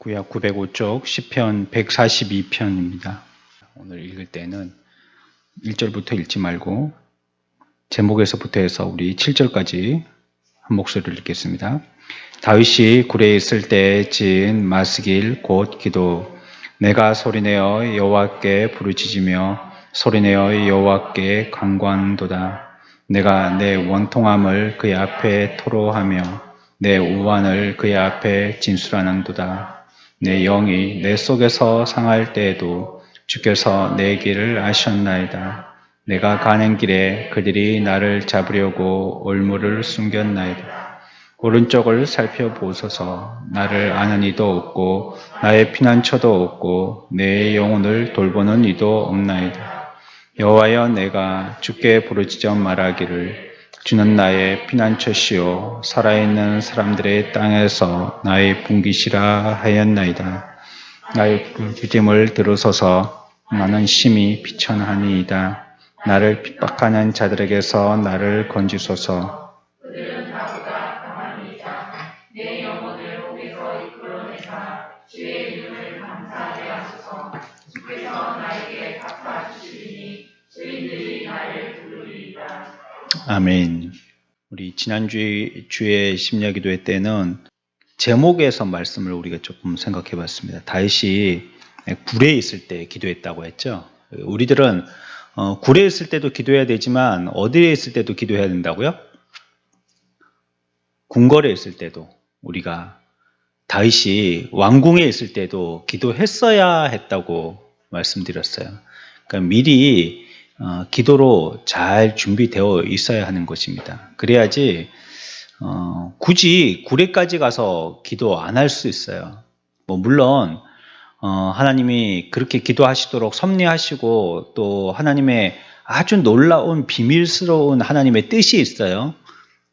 구약 905쪽 시편 142편입니다. 오늘 읽을 때는 1절부터 읽지 말고 제목에서부터 해서 우리 7절까지 한 목소리를 읽겠습니다. 다윗이 굴에 있을 때 지은 마스길 곧 기도. 내가 소리내어 여호와께 부르짖으며 소리내어 여호와께 간구한도다. 내가 내 원통함을 그의 앞에 토로하며 내 우환을 그의 앞에 진술하는도다. 내 영이 내 속에서 상할 때에도 주께서 내 길을 아셨나이다. 내가 가는 길에 그들이 나를 잡으려고 올무를 숨겼나이다. 오른쪽을 살펴보소서. 나를 아는 이도 없고 나의 피난처도 없고 내 영혼을 돌보는 이도 없나이다. 여호와여, 내가 주께 부르짖어 말하기를 주는 나의 피난처시요 살아있는 사람들의 땅에서 나의 분깃이라 하였나이다. 나의 부르짖음을 들으소서. 나는 심히 비천하니이다. 나를 핍박하는 자들에게서 나를 건지소서. 그들은 나보다 가만히 있자. 내 영혼을 목에서 이끌어내사 주의 이름을 감사하게 하소서. 주께서 나에게 갚아주시리니 주인들이 나를 부르리이다. 아멘. 우리 지난주에 심야기도회 때는 제목에서 말씀을 우리가 조금 생각해 봤습니다. 다윗이 굴에 있을 때 기도했다고 했죠. 우리들은 굴에 있을 때도 기도해야 되지만 어디에 있을 때도 기도해야 된다고요? 궁궐에 있을 때도, 우리가 다윗이 왕궁에 있을 때도 기도했어야 했다고 말씀드렸어요. 그러니까 미리 기도로 잘 준비되어 있어야 하는 것입니다. 그래야지 굳이 굴에까지 가서 기도 안 할 수 있어요. 물론 하나님이 그렇게 기도하시도록 섭리하시고 또 하나님의 아주 놀라운 비밀스러운 하나님의 뜻이 있어요.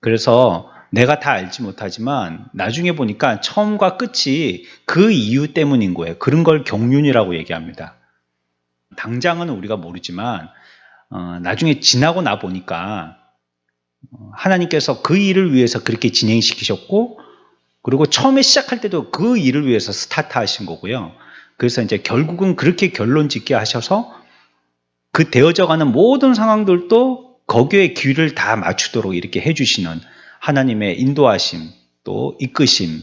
그래서 내가 다 알지 못하지만 나중에 보니까 처음과 끝이 그 이유 때문인 거예요. 그런 걸 경륜이라고 얘기합니다. 당장은 우리가 모르지만 나중에 지나고 나 보니까 하나님께서 그 일을 위해서 그렇게 진행시키셨고, 그리고 처음에 시작할 때도 그 일을 위해서 스타트하신 거고요. 그래서 이제 결국은 그렇게 결론 짓게 하셔서 그 되어져가는 모든 상황들도 거기에 귀를 다 맞추도록 이렇게 해주시는 하나님의 인도하심, 또 이끄심,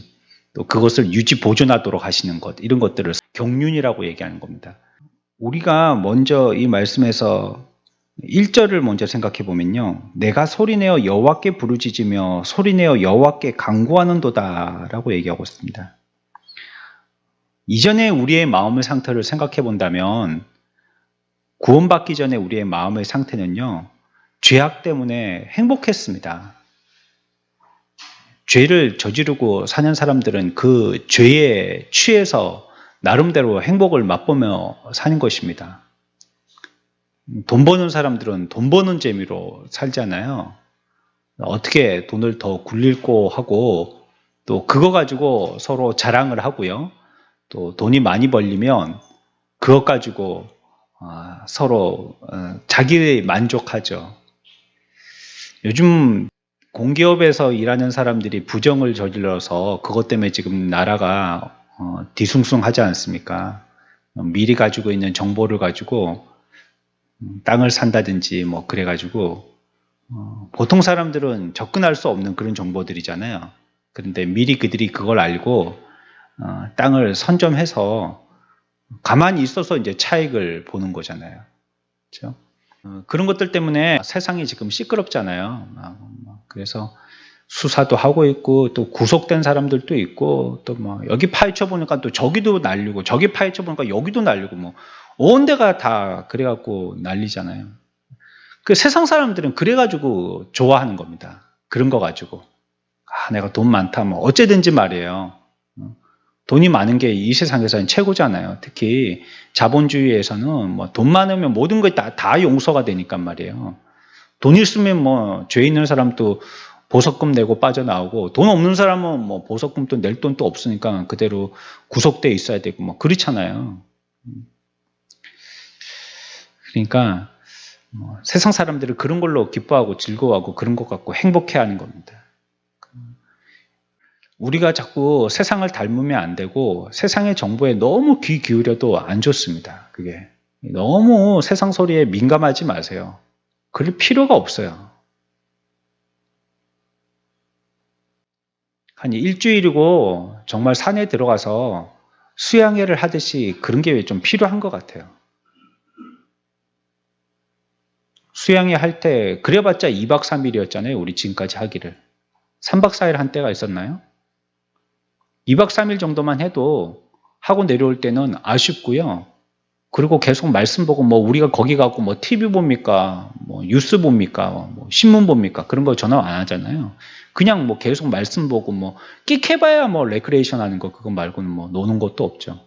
또 그것을 유지 보존하도록 하시는 것, 이런 것들을 경륜이라고 얘기하는 겁니다. 우리가 먼저 이 말씀에서 1절을 먼저 생각해 보면요, 내가 소리내어 여호와께 부르짖으며 소리내어 여호와께 간구하는도다 라고 얘기하고 있습니다. 이전에 우리의 마음의 상태를 생각해 본다면 구원받기 전에 우리의 마음의 상태는요, 죄악 때문에 행복했습니다. 죄를 저지르고 사는 사람들은 그 죄에 취해서 나름대로 행복을 맛보며 사는 것입니다. 돈 버는 사람들은 돈 버는 재미로 살잖아요. 어떻게 돈을 더 굴릴고 하고, 또 그거 가지고 서로 자랑을 하고요. 또 돈이 많이 벌리면 그것 가지고 서로 자기 만족하죠. 요즘 공기업에서 일하는 사람들이 부정을 저질러서 그것 때문에 지금 나라가 뒤숭숭하지 않습니까? 미리 가지고 있는 정보를 가지고 땅을 산다든지 그래가지고 보통 사람들은 접근할 수 없는 그런 정보들이잖아요. 그런데 미리 그들이 그걸 알고 땅을 선점해서 가만히 있어서 이제 차익을 보는 거잖아요. 그렇죠? 그런 것들 때문에 세상이 지금 시끄럽잖아요. 그래서 수사도 하고 있고 또 구속된 사람들도 있고 또 여기 파헤쳐 보니까 또 저기도 날리고 저기 파헤쳐 보니까 여기도 날리고 온 데가 다 그래갖고 난리잖아요. 그 세상 사람들은 그래가지고 좋아하는 겁니다. 그런 거 가지고 내가 돈 많다 어째든지 말이에요. 돈이 많은 게 이 세상에서는 최고잖아요. 특히 자본주의에서는 돈 많으면 모든 게 다 용서가 되니까 말이에요. 돈 있으면 죄 있는 사람도 보석금 내고 빠져나오고, 돈 없는 사람은 보석금도 낼 돈도 없으니까 그대로 구속돼 있어야 되고 그렇잖아요. 그러니까 세상 사람들은 그런 걸로 기뻐하고 즐거워하고 그런 것 갖고 행복해하는 겁니다. 우리가 자꾸 세상을 닮으면 안 되고 세상의 정보에 너무 귀 기울여도 안 좋습니다. 그게 너무 세상 소리에 민감하지 마세요. 그럴 필요가 없어요. 한 일주일이고 정말 산에 들어가서 수양회를 하듯이 그런 게 좀 필요한 것 같아요. 수양회 할 때 그래봤자 2박 3일이었잖아요. 우리 지금까지 하기를. 3박 4일 한 때가 있었나요? 2박 3일 정도만 해도 하고 내려올 때는 아쉽고요. 그리고 계속 말씀 보고 뭐 우리가 거기 가고 뭐 TV 봅니까? 뭐 뉴스 봅니까? 뭐 신문 봅니까? 그런 거 전화 안 하잖아요. 그냥 뭐 계속 말씀 보고 뭐 끽해봐야 뭐 레크레이션 하는 거 그거 말고는 뭐 노는 것도 없죠.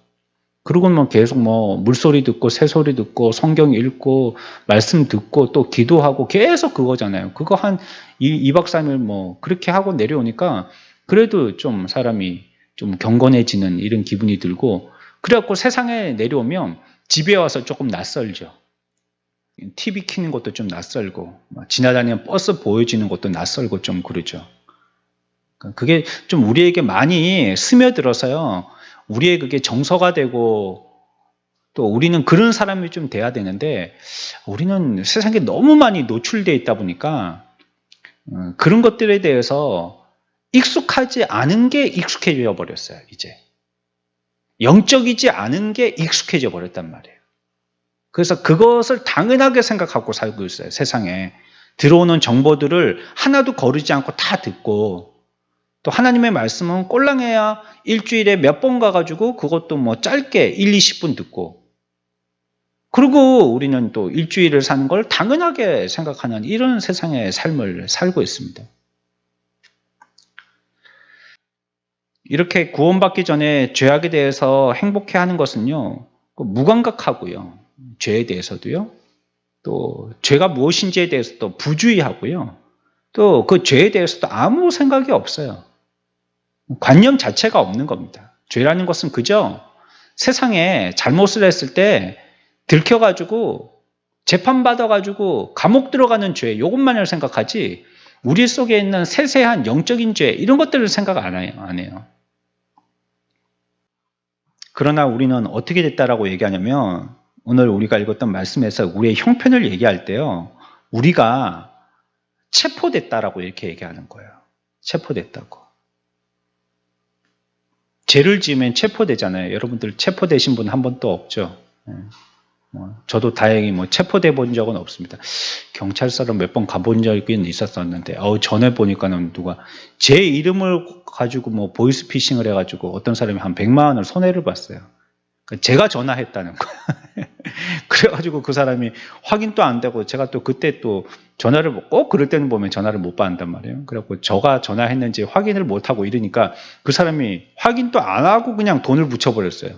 그리고는 뭐 계속 뭐 물소리 듣고 새소리 듣고 성경 읽고 말씀 듣고 또 기도하고 계속 그거잖아요. 그거 한 2박 3일 뭐 그렇게 하고 내려오니까 그래도 좀 사람이 좀 경건해지는 이런 기분이 들고 그래갖고 세상에 내려오면 집에 와서 조금 낯설죠. TV 켜는 것도 좀 낯설고 지나다니는 버스 보여지는 것도 낯설고 좀 그러죠. 그게 좀 우리에게 많이 스며들어서요. 우리의 그게 정서가 되고 또 우리는 그런 사람이 좀 돼야 되는데 우리는 세상에 너무 많이 노출되어 있다 보니까 그런 것들에 대해서 익숙하지 않은 게 익숙해져 버렸어요. 이제 영적이지 않은 게 익숙해져 버렸단 말이에요. 그래서 그것을 당연하게 생각하고 살고 있어요. 세상에 들어오는 정보들을 하나도 거르지 않고 다 듣고 또 하나님의 말씀은 꼴랑해야 일주일에 몇 번 가가지고 그것도 뭐 짧게 1, 20분 듣고 그리고 우리는 또 일주일을 사는 걸 당연하게 생각하는 이런 세상의 삶을 살고 있습니다. 이렇게 구원받기 전에 죄악에 대해서 행복해하는 것은요. 무감각하고요. 죄에 대해서도요. 또 죄가 무엇인지에 대해서도 부주의하고요. 또 그 죄에 대해서도 아무 생각이 없어요. 관념 자체가 없는 겁니다. 죄라는 것은 그저 세상에 잘못을 했을 때 들켜가지고 재판받아가지고 감옥 들어가는 죄 이것만을 생각하지 우리 속에 있는 세세한 영적인 죄 이런 것들을 생각 안 해요. 그러나 우리는 어떻게 됐다라고 얘기하냐면 오늘 우리가 읽었던 말씀에서 우리의 형편을 얘기할 때요. 우리가 체포됐다라고 이렇게 얘기하는 거예요. 체포됐다고. 죄를 지으면 체포되잖아요. 여러분들 체포되신 분 한 번도 없죠. 저도 다행히 뭐 체포돼 본 적은 없습니다. 경찰서로 몇 번 가본 적은 있었었는데, 전에 보니까는 누가 제 이름을 가지고 뭐 보이스피싱을 해가지고 어떤 사람이 한 100만 원을 손해를 봤어요. 제가 전화했다는 거예요. 그래가지고 그 사람이 확인도 안 되고 제가 또 그때 또 전화를 꼭 그럴 때는 보면 전화를 못 받는단 말이에요. 그래갖고 저가 전화했는지 확인을 못 하고 이러니까 그 사람이 확인도 안 하고 그냥 돈을 붙여버렸어요.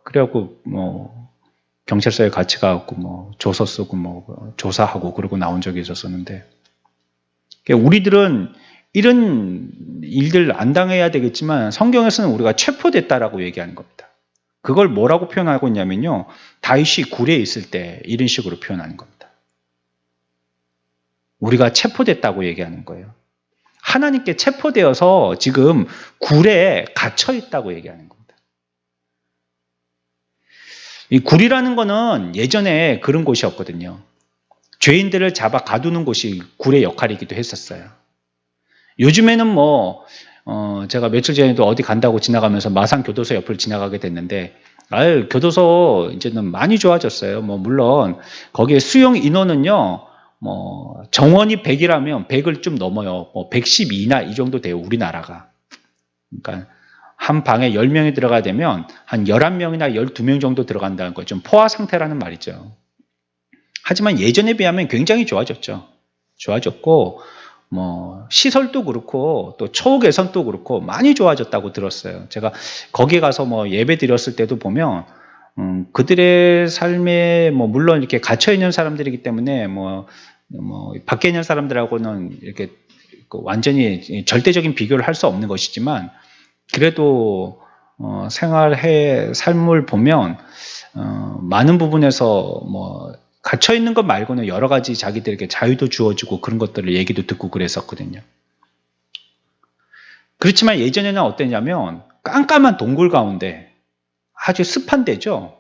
그래갖고 뭐 경찰서에 같이 가갖고 뭐 조서 쓰고 뭐 조사하고 그러고 나온 적이 있었었는데 우리들은 이런 일들 안 당해야 되겠지만 성경에서는 우리가 체포됐다라고 얘기하는 겁니다. 그걸 뭐라고 표현하고 있냐면요. 다윗이 굴에 있을 때 이런 식으로 표현하는 겁니다. 우리가 체포됐다고 얘기하는 거예요. 하나님께 체포되어서 지금 굴에 갇혀 있다고 얘기하는 겁니다. 이 굴이라는 거는 예전에 그런 곳이었거든요. 죄인들을 잡아 가두는 곳이 굴의 역할이기도 했었어요. 요즘에는 뭐 제가 며칠 전에도 어디 간다고 지나가면서 마산 교도소 옆을 지나가게 됐는데 교도소 이제는 많이 좋아졌어요. 뭐 물론 거기에 수용 인원은요. 뭐 정원이 100이라면 100을 좀 넘어요. 뭐 112나 이 정도 돼요. 우리나라가. 그러니까 한 방에 10명이 들어가야 되면 한 11명이나 12명 정도 들어간다는 거죠. 좀 포화 상태라는 말이죠. 하지만 예전에 비하면 굉장히 좋아졌죠. 좋아졌고 뭐 시설도 그렇고 또 처우 개선도 그렇고 많이 좋아졌다고 들었어요. 제가 거기 가서 뭐 예배 드렸을 때도 보면 그들의 삶에 뭐 물론 이렇게 갇혀 있는 사람들이기 때문에 뭐 밖에 있는 사람들하고는 이렇게 완전히 절대적인 비교를 할 수 없는 것이지만 그래도 생활의 삶을 보면 많은 부분에서 뭐 갇혀 있는 것 말고는 여러 가지 자기들에게 자유도 주어지고 그런 것들을 얘기도 듣고 그랬었거든요. 그렇지만 예전에는 어땠냐면 깜깜한 동굴 가운데 아주 습한 데죠.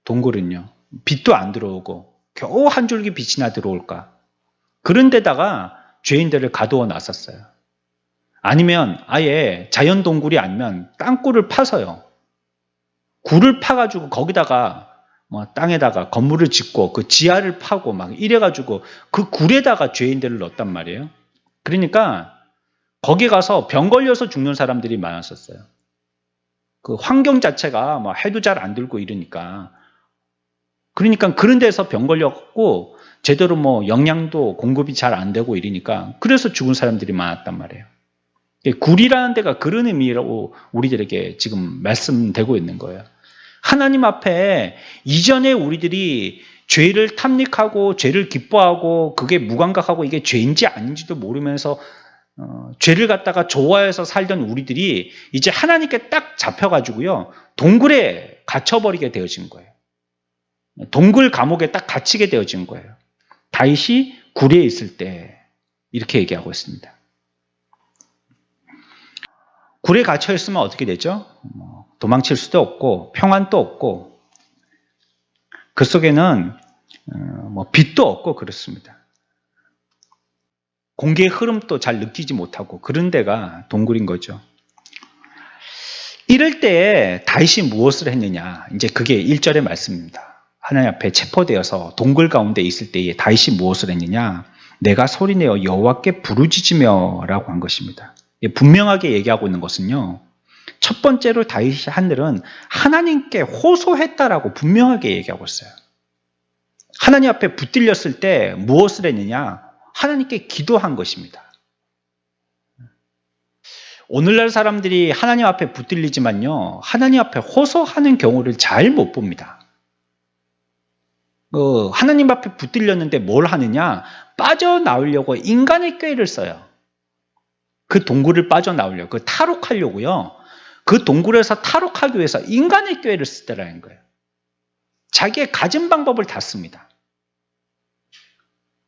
동굴은요. 빛도 안 들어오고 겨우 한 줄기 빛이나 들어올까. 그런 데다가 죄인들을 가두어 놨었어요. 아니면 아예 자연 동굴이 아니면 땅굴을 파서요. 굴을 파가지고 거기다가 뭐 땅에다가 건물을 짓고 그 지하를 파고 막 이래가지고 그 굴에다가 죄인들을 넣었단 말이에요. 그러니까 거기 가서 병 걸려서 죽는 사람들이 많았었어요. 그 환경 자체가 뭐 해도 잘 안 들고 이러니까. 그러니까 그런 데서 병 걸렸고 제대로 뭐 영양도 공급이 잘 안 되고 이러니까 그래서 죽은 사람들이 많았단 말이에요. 굴이라는 데가 그런 의미라고 우리들에게 지금 말씀되고 있는 거예요. 하나님 앞에 이전에 우리들이 죄를 탐닉하고 죄를 기뻐하고 그게 무감각하고 이게 죄인지 아닌지도 모르면서 죄를 갖다가 좋아해서 살던 우리들이 이제 하나님께 딱 잡혀가지고요 동굴에 갇혀버리게 되어진 거예요. 동굴 감옥에 딱 갇히게 되어진 거예요. 다윗이 굴에 있을 때 이렇게 얘기하고 있습니다. 굴에 갇혀 있으면 어떻게 되죠? 도망칠 수도 없고 평안도 없고 그 속에는 뭐 빛도 없고 그렇습니다. 공기의 흐름도 잘 느끼지 못하고 그런 데가 동굴인 거죠. 이럴 때 다윗이 무엇을 했느냐? 이제 그게 1절의 말씀입니다. 하나님 앞에 체포되어서 동굴 가운데 있을 때에 다윗이 무엇을 했느냐? 내가 소리내어 여호와께 부르짖으며라고 한 것입니다. 분명하게 얘기하고 있는 것은요. 첫 번째로 다윗이 한 일은 하나님께 호소했다라고 분명하게 얘기하고 있어요. 하나님 앞에 붙들렸을 때 무엇을 했느냐? 하나님께 기도한 것입니다. 오늘날 사람들이 하나님 앞에 붙들리지만요. 하나님 앞에 호소하는 경우를 잘 못 봅니다. 하나님 앞에 붙들렸는데 뭘 하느냐? 빠져나오려고 인간의 꾀를 써요. 그 동굴을 빠져나오려고, 그 탈옥하려고요. 그 동굴에서 탈옥하기 위해서 인간의 꾀를 쓰더라는 거예요. 자기의 가진 방법을 다 씁니다.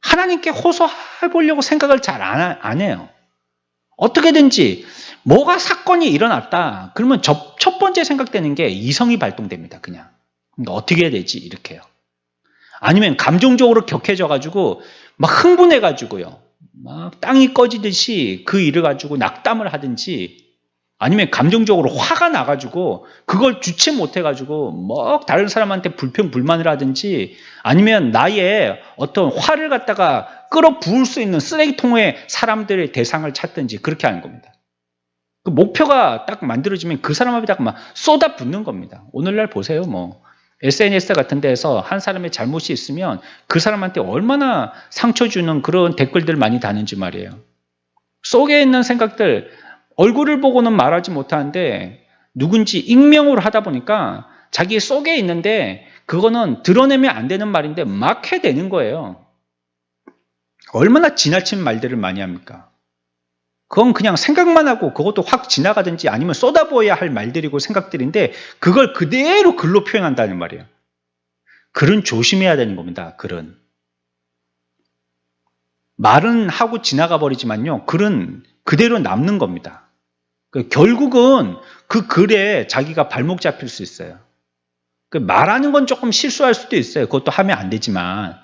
하나님께 호소해보려고 생각을 잘 안 해요. 어떻게든지 뭐가 사건이 일어났다. 그러면 첫 번째 생각되는 게 이성이 발동됩니다. 그냥. 어떻게 해야 되지? 이렇게요. 아니면 감정적으로 격해져가지고 막 흥분해가지고요. 막 땅이 꺼지듯이 그 일을 가지고 낙담을 하든지 아니면 감정적으로 화가 나가지고 그걸 주체 못해가지고 뭐 다른 사람한테 불평불만을 하든지 아니면 나의 어떤 화를 갖다가 끌어부을 수 있는 쓰레기통에 사람들의 대상을 찾든지 그렇게 하는 겁니다. 그 목표가 딱 만들어지면 그 사람 앞에다가 막 쏟아붓는 겁니다. 오늘날 보세요. 뭐 SNS 같은 데에서 한 사람의 잘못이 있으면 그 사람한테 얼마나 상처 주는 그런 댓글들 많이 다는지 말이에요. 속에 있는 생각들 얼굴을 보고는 말하지 못하는데 누군지 익명으로 하다 보니까 자기 속에 있는데 그거는 드러내면 안 되는 말인데 막 해대는 거예요. 얼마나 지나친 말들을 많이 합니까? 그건 그냥 생각만 하고 그것도 확 지나가든지 아니면 쏟아부어야 할 말들이고 생각들인데 그걸 그대로 글로 표현한다는 말이에요. 글은 조심해야 되는 겁니다. 글은. 말은 하고 지나가 버리지만요. 글은 그대로 남는 겁니다. 결국은 그 글에 자기가 발목 잡힐 수 있어요. 말하는 건 조금 실수할 수도 있어요. 그것도 하면 안 되지만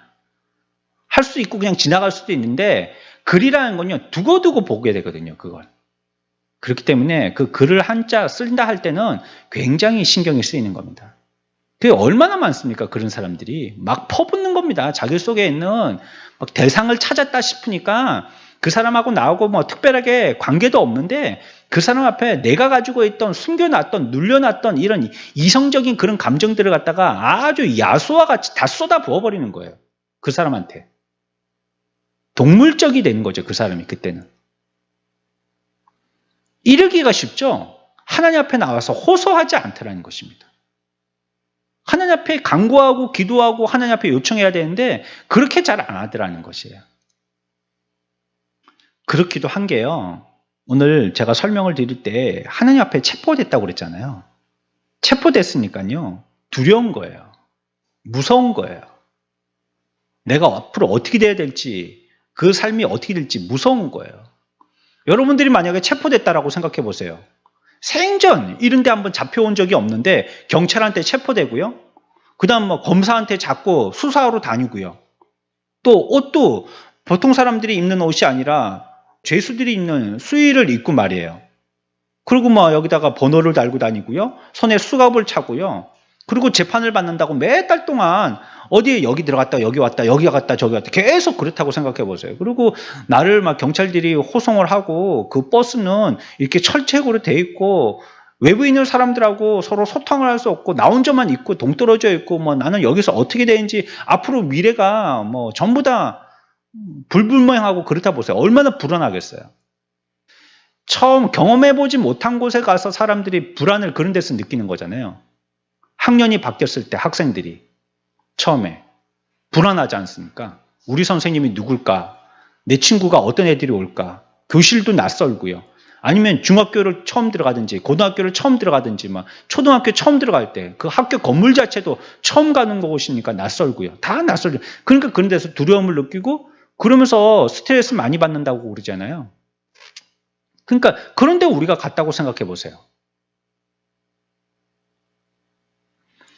할 수 있고 그냥 지나갈 수도 있는데 글이라는 건요. 두고두고 보게 되거든요. 그걸. 그렇기 때문에 그 글을 한자 쓴다 할 때는 굉장히 신경이 쓰이는 겁니다. 그게 얼마나 많습니까? 그런 사람들이 막 퍼붓는 겁니다. 자기 속에 있는 막 대상을 찾았다 싶으니까 그 사람하고 나하고 뭐 특별하게 관계도 없는데 그 사람 앞에 내가 가지고 있던 숨겨놨던 눌려놨던 이런 이성적인 그런 감정들을 갖다가 아주 야수와 같이 다 쏟아 부어버리는 거예요. 그 사람한테. 동물적이 되는 거죠. 그 사람이 그때는. 이르기가 쉽죠. 하나님 앞에 나와서 호소하지 않더라는 것입니다. 하나님 앞에 간구하고 기도하고 하나님 앞에 요청해야 되는데 그렇게 잘 안 하더라는 것이에요. 그렇기도 한 게요. 오늘 제가 설명을 드릴 때 하나님 앞에 체포됐다고 그랬잖아요. 체포됐으니까요. 두려운 거예요. 무서운 거예요. 내가 앞으로 어떻게 돼야 될지 그 삶이 어떻게 될지 무서운 거예요. 여러분들이 만약에 체포됐다라고 생각해 보세요. 생전 이런 데 한번 잡혀온 적이 없는데 경찰한테 체포되고요. 그 다음 뭐 검사한테 잡고 수사하러 다니고요. 또 옷도 보통 사람들이 입는 옷이 아니라 죄수들이 입는 수의를 입고 말이에요. 그리고 뭐 여기다가 번호를 달고 다니고요. 손에 수갑을 차고요. 그리고 재판을 받는다고 몇 달 동안 어디에 여기 들어갔다 여기 왔다 여기 갔다 저기 왔다 계속 그렇다고 생각해 보세요. 그리고 나를 막 경찰들이 호송을 하고 그 버스는 이렇게 철책으로 돼 있고 외부인을 사람들하고 서로 소통을 할 수 없고 나 혼자만 있고 동떨어져 있고 뭐 나는 여기서 어떻게 되는지 앞으로 미래가 뭐 전부 다 불분명하고 그렇다 보세요. 얼마나 불안하겠어요. 처음 경험해보지 못한 곳에 가서 사람들이 불안을 그런 데서 느끼는 거잖아요. 학년이 바뀌었을 때 학생들이 처음에 불안하지 않습니까? 우리 선생님이 누굴까? 내 친구가 어떤 애들이 올까? 교실도 낯설고요. 아니면 중학교를 처음 들어가든지 고등학교를 처음 들어가든지 막 초등학교 처음 들어갈 때 그 학교 건물 자체도 처음 가는 곳이니까 낯설고요. 다 낯설죠. 그러니까 그런 데서 두려움을 느끼고 그러면서 스트레스 많이 받는다고 그러잖아요. 그러니까 그런데 우리가 갔다고 생각해 보세요.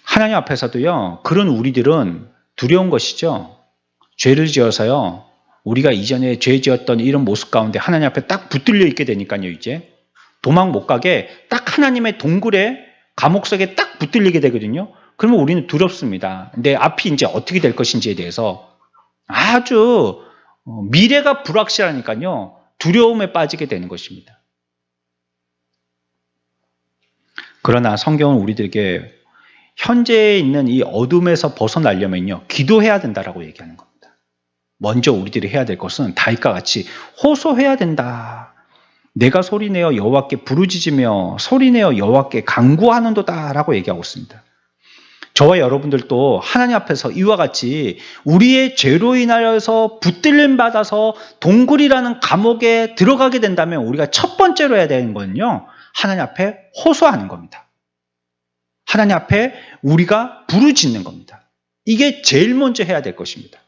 하나님 앞에서도요. 그런 우리들은 두려운 것이죠. 죄를 지어서요. 우리가 이전에 죄 지었던 이런 모습 가운데 하나님 앞에 딱 붙들려 있게 되니까요. 이제 도망 못 가게 딱 하나님의 동굴에 감옥 속에 딱 붙들리게 되거든요. 그러면 우리는 두렵습니다. 내 앞이 이제 어떻게 될 것인지에 대해서 아주 미래가 불확실하니까요. 두려움에 빠지게 되는 것입니다. 그러나 성경은 우리들에게 현재에 있는 이 어둠에서 벗어나려면요. 기도해야 된다라고 얘기하는 겁니다. 먼저 우리들이 해야 될 것은 다윗과 같이 호소해야 된다. 내가 소리내어 여호와께 부르짖으며 소리내어 여호와께 간구하는도다라고 얘기하고 있습니다. 저와 여러분들도 하나님 앞에서 이와 같이 우리의 죄로 인하여서 붙들림 받아서 동굴이라는 감옥에 들어가게 된다면 우리가 첫 번째로 해야 되는 거는요. 하나님 앞에 호소하는 겁니다. 하나님 앞에 우리가 부르짖는 겁니다. 이게 제일 먼저 해야 될 것입니다.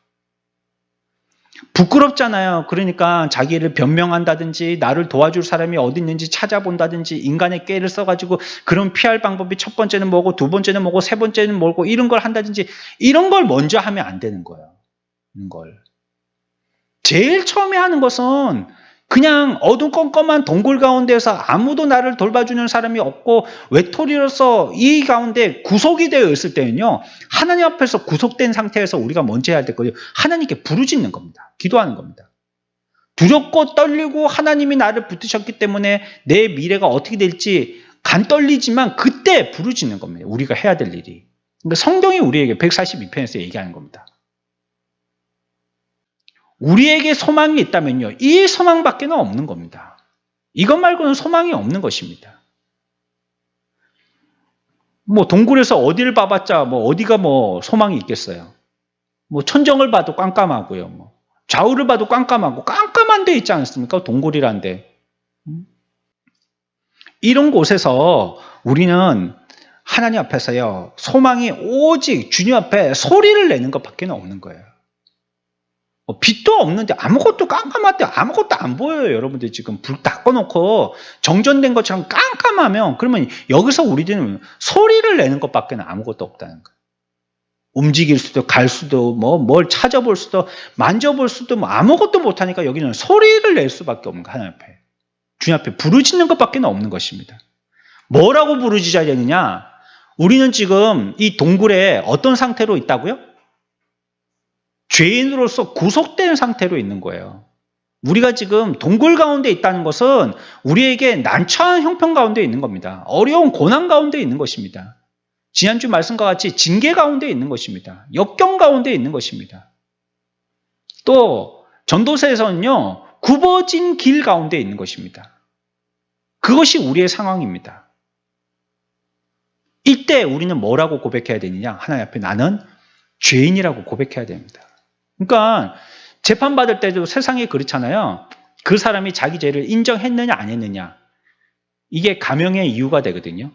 부끄럽잖아요. 그러니까 자기를 변명한다든지 나를 도와줄 사람이 어디 있는지 찾아본다든지 인간의 꾀를 써가지고 그런 피할 방법이 첫 번째는 뭐고 두 번째는 뭐고 세 번째는 뭐고 이런 걸 한다든지 이런 걸 먼저 하면 안 되는 거예요. 이런 걸. 제일 처음에 하는 것은 그냥 어두컴컴한 동굴 가운데서 아무도 나를 돌봐주는 사람이 없고 외톨이로서 이 가운데 구속이 되어 있을 때는요. 하나님 앞에서 구속된 상태에서 우리가 먼저 해야 될 거예요. 하나님께 부르짖는 겁니다. 기도하는 겁니다. 두렵고 떨리고 하나님이 나를 붙드셨기 때문에 내 미래가 어떻게 될지 간 떨리지만 그때 부르짖는 겁니다. 우리가 해야 될 일이. 그러니까 성경이 우리에게 142편에서 얘기하는 겁니다. 우리에게 소망이 있다면요. 이 소망밖에 없는 겁니다. 이것 말고는 소망이 없는 것입니다. 뭐 동굴에서 어디를 봐봤자 뭐 어디가 뭐 소망이 있겠어요. 뭐 천정을 봐도 깜깜하고요. 뭐 좌우를 봐도 깜깜하고 깜깜한 데 있지 않습니까? 동굴이란 데. 이런 곳에서 우리는 하나님 앞에서요. 소망이 오직 주님 앞에 소리를 내는 것밖에 없는 거예요. 빛도 없는데 아무것도 깜깜할 때 아무것도 안 보여요. 여러분들 지금 불 다 꺼놓고 정전된 것처럼 깜깜하면 그러면 여기서 우리들은 소리를 내는 것밖에 아무것도 없다는 거예요. 움직일 수도 갈 수도 뭘 찾아볼 수도 만져볼 수도 아무것도 못하니까 여기는 소리를 낼 수밖에 없는 거예요. 하나님 앞에. 주님 앞에 부르짖는 것밖에 없는 것입니다. 뭐라고 부르짖어야 되느냐? 우리는 지금 이 동굴에 어떤 상태로 있다고요? 죄인으로서 구속된 상태로 있는 거예요. 우리가 지금 동굴 가운데 있다는 것은 우리에게 난처한 형편 가운데 있는 겁니다. 어려운 고난 가운데 있는 것입니다. 지난주 말씀과 같이 징계 가운데 있는 것입니다. 역경 가운데 있는 것입니다. 또 전도서에서는요. 굽어진 길 가운데 있는 것입니다. 그것이 우리의 상황입니다. 이때 우리는 뭐라고 고백해야 되느냐? 하나님 앞에 나는 죄인이라고 고백해야 됩니다. 그러니까 재판받을 때도 세상에 그렇잖아요. 그 사람이 자기 죄를 인정했느냐 안 했느냐. 이게 감형의 이유가 되거든요.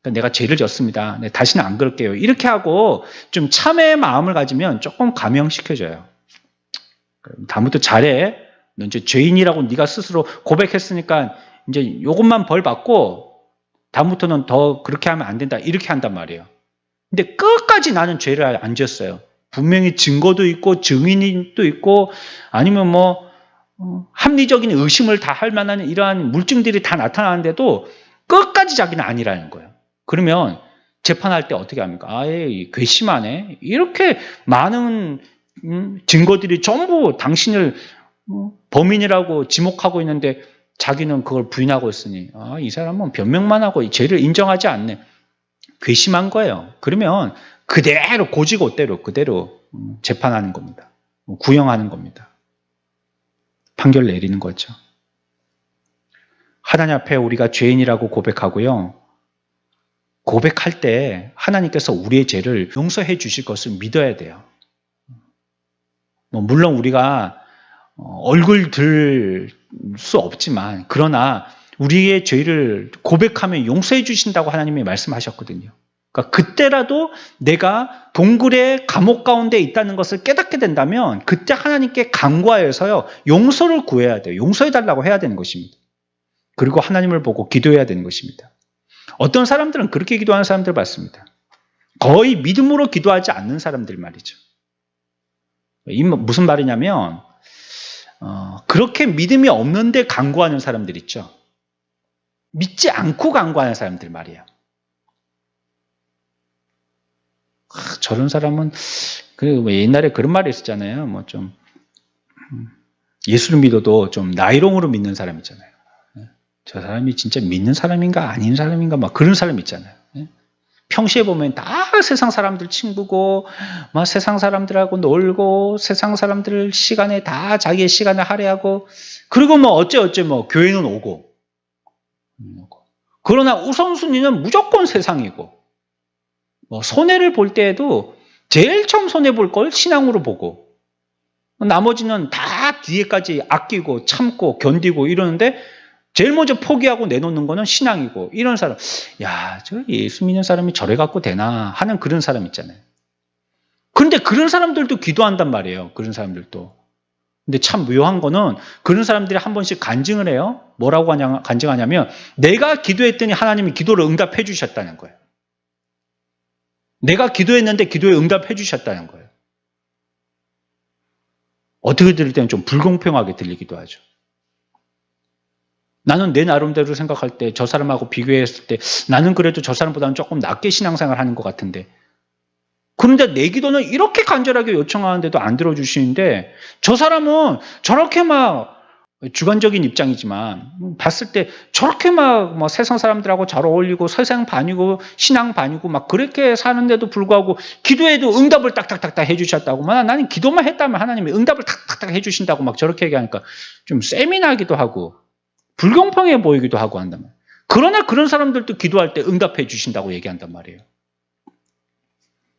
그러니까 내가 죄를 졌습니다. 네, 다시는 안 그럴게요. 이렇게 하고 좀 참회의 마음을 가지면 조금 감형시켜줘요. 다음부터 잘해. 너 이제 죄인이라고 네가 스스로 고백했으니까 이제 이것만 벌 받고 다음부터는 더 그렇게 하면 안 된다. 이렇게 한단 말이에요. 근데 끝까지 나는 죄를 안 지었어요. 분명히 증거도 있고 증인도 있고 아니면 뭐 합리적인 의심을 다 할 만한 이러한 물증들이 다 나타나는데도 끝까지 자기는 아니라는 거예요. 그러면 재판할 때 어떻게 합니까? 아예 괘씸하네. 이렇게 많은 증거들이 전부 당신을 범인이라고 지목하고 있는데 자기는 그걸 부인하고 있으니 이 사람은 변명만 하고 죄를 인정하지 않네. 괘씸한 거예요. 그러면 그대로 고지고대로 그대로 재판하는 겁니다. 구형하는 겁니다. 판결 내리는 거죠. 하나님 앞에 우리가 죄인이라고 고백하고요. 고백할 때 하나님께서 우리의 죄를 용서해 주실 것을 믿어야 돼요. 물론 우리가 얼굴 들 수 없지만 그러나 우리의 죄를 고백하면 용서해 주신다고 하나님이 말씀하셨거든요. 그러니까 그때라도 내가 동굴의 감옥 가운데 있다는 것을 깨닫게 된다면 그때 하나님께 간구하여서요. 용서를 구해야 돼요. 용서해달라고 해야 되는 것입니다. 그리고 하나님을 보고 기도해야 되는 것입니다. 어떤 사람들은 그렇게 기도하는 사람들 봤습니다. 거의 믿음으로 기도하지 않는 사람들 말이죠. 이 무슨 말이냐면 그렇게 믿음이 없는데 간구하는 사람들 있죠. 믿지 않고 간구하는 사람들 말이에요. 저런 사람은 옛날에 그런 말이 있었잖아요. 뭐 좀 예수를 믿어도 좀 나이롱으로 믿는 사람 있잖아요. 저 사람이 진짜 믿는 사람인가 아닌 사람인가 막 그런 사람 있잖아요. 평시에 보면 다 세상 사람들 친구고 막 세상 사람들하고 놀고 세상 사람들 시간에 다 자기의 시간을 할애하고 그리고 뭐 어째 뭐 교회는 오고 그러나 우선순위는 무조건 세상이고 뭐 손해를 볼 때에도 제일 처음 손해 볼 걸 신앙으로 보고 나머지는 다 뒤에까지 아끼고 참고 견디고 이러는데 제일 먼저 포기하고 내놓는 거는 신앙이고 이런 사람 저 예수 믿는 사람이 저래 갖고 되나 하는 그런 사람 있잖아요. 그런데 그런 사람들도 기도한단 말이에요. 그런 사람들도. 근데 참 묘한 거는 그런 사람들이 한 번씩 간증을 해요. 뭐라고 간증하냐면 내가 기도했더니 하나님이 기도를 응답해 주셨다는 거예요. 내가 기도했는데 기도에 응답해 주셨다는 거예요. 어떻게 들을 때는 좀 불공평하게 들리기도 하죠. 나는 내 나름대로 생각할 때 저 사람하고 비교했을 때 나는 그래도 저 사람보다는 조금 낮게 신앙생활 하는 것 같은데 그런데 내 기도는 이렇게 간절하게 요청하는데도 안 들어주시는데 저 사람은 저렇게 막 주관적인 입장이지만 봤을 때 저렇게 막 뭐 세상 사람들하고 잘 어울리고 세상 반이고 신앙 반이고 막 그렇게 사는데도 불구하고 기도에도 응답을 딱딱딱딱 해주셨다고 나는 기도만 했다면 하나님이 응답을 딱딱딱 해주신다고 막 저렇게 얘기하니까 좀 세미나기도 하고 불공평해 보이기도 하고 한단 말이에요. 그러나 그런 사람들도 기도할 때 응답해 주신다고 얘기한단 말이에요.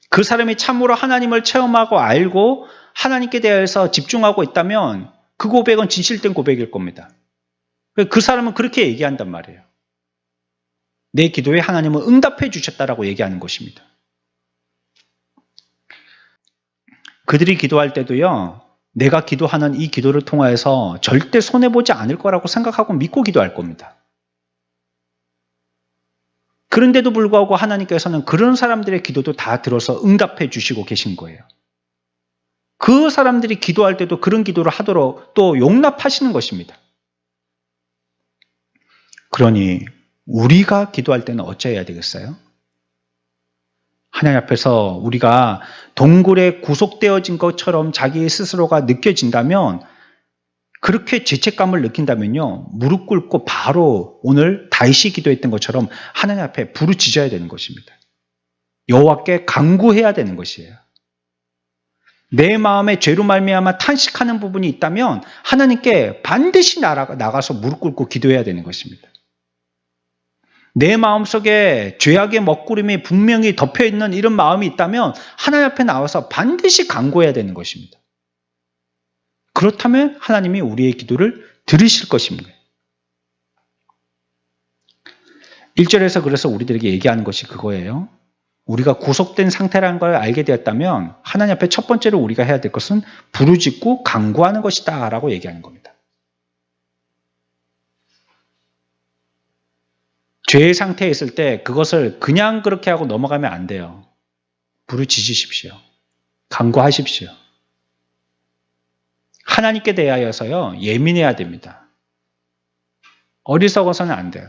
그 사람이 참으로 하나님을 체험하고 알고 하나님께 대해서 집중하고 있다면 그 고백은 진실된 고백일 겁니다. 그 사람은 그렇게 얘기한단 말이에요. 내 기도에 하나님은 응답해 주셨다라고 얘기하는 것입니다. 그들이 기도할 때도요. 내가 기도하는 이 기도를 통하여서 절대 손해보지 않을 거라고 생각하고 믿고 기도할 겁니다. 그런데도 불구하고 하나님께서는 그런 사람들의 기도도 다 들어서 응답해 주시고 계신 거예요. 그 사람들이 기도할 때도 그런 기도를 하도록 또 용납하시는 것입니다. 그러니 우리가 기도할 때는 어찌해야 되겠어요? 하나님 앞에서 우리가 동굴에 구속되어진 것처럼 자기 스스로가 느껴진다면 그렇게 죄책감을 느낀다면요. 무릎 꿇고 바로 오늘 다윗이 기도했던 것처럼 하나님 앞에 부르짖어야 되는 것입니다. 여호와께 간구해야 되는 것이에요. 내 마음에 죄로 말미암아 탄식하는 부분이 있다면 하나님께 반드시 나가서 무릎 꿇고 기도해야 되는 것입니다. 내 마음속에 죄악의 먹구름이 분명히 덮여있는 이런 마음이 있다면 하나님 앞에 나와서 반드시 간구해야 되는 것입니다. 그렇다면 하나님이 우리의 기도를 들으실 것입니다. 1절에서 그래서 우리들에게 얘기하는 것이 그거예요. 우리가 구속된 상태라는 걸 알게 되었다면 하나님 앞에 첫 번째로 우리가 해야 될 것은 부르짖고 간구하는 것이다 라고 얘기하는 겁니다. 죄의 상태에 있을 때 그것을 그냥 그렇게 하고 넘어가면 안 돼요. 부르짖으십시오. 간구하십시오. 하나님께 대하여서요, 예민해야 됩니다. 어리석어서는 안 돼요.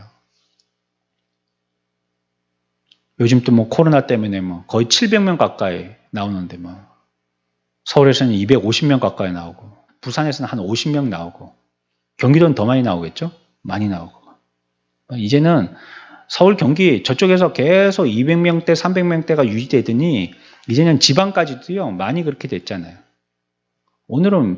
요즘 또 뭐 코로나 때문에 뭐 거의 700명 가까이 나오는데 뭐 서울에서는 250명 가까이 나오고 부산에서는 한 50명 나오고 경기도는 더 많이 나오겠죠? 많이 나오고. 이제는 서울 경기 저쪽에서 계속 200명대 300명대가 유지되더니 이제는 지방까지도요 많이 그렇게 됐잖아요. 오늘은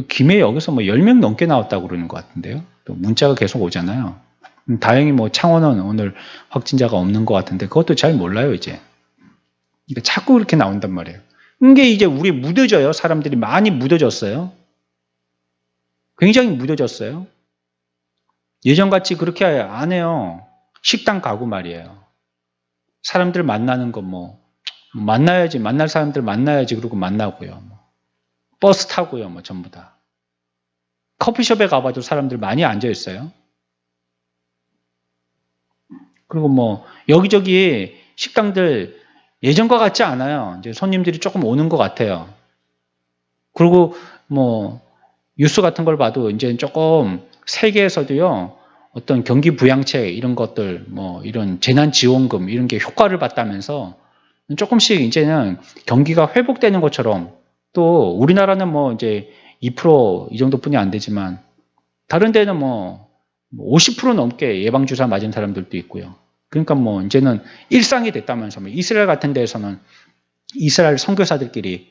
김해역에서 뭐 10명 넘게 나왔다고 그러는 것 같은데요. 또 문자가 계속 오잖아요. 다행히 뭐 창원은 오늘 확진자가 없는 것 같은데 그것도 잘 몰라요 이제. 그러니까 자꾸 그렇게 나온단 말이에요. 이게 이제 우리 무뎌져요. 사람들이 많이 무뎌졌어요. 굉장히 무뎌졌어요. 예전같이 그렇게 안 해요. 식당 가고 말이에요. 사람들 만나는 거 뭐 만나야지, 만날 사람들 만나야지 그러고 만나고요. 버스 타고요, 뭐 전부 다. 커피숍에 가봐도 사람들 많이 앉아 있어요. 그리고 뭐 여기저기 식당들 예전과 같지 않아요. 이제 손님들이 조금 오는 것 같아요. 그리고 뭐 뉴스 같은 걸 봐도 이제 조금 세계에서도요 어떤 경기 부양책 이런 것들 뭐 이런 재난지원금 이런 게 효과를 봤다면서 조금씩 이제는 경기가 회복되는 것처럼 또 우리나라는 뭐 이제 2% 이 정도뿐이 안 되지만 다른 데는 뭐 50% 넘게 예방주사 맞은 사람들도 있고요. 그러니까 뭐 이제는 일상이 됐다면서 뭐 이스라엘 같은 데에서는 이스라엘 선교사들끼리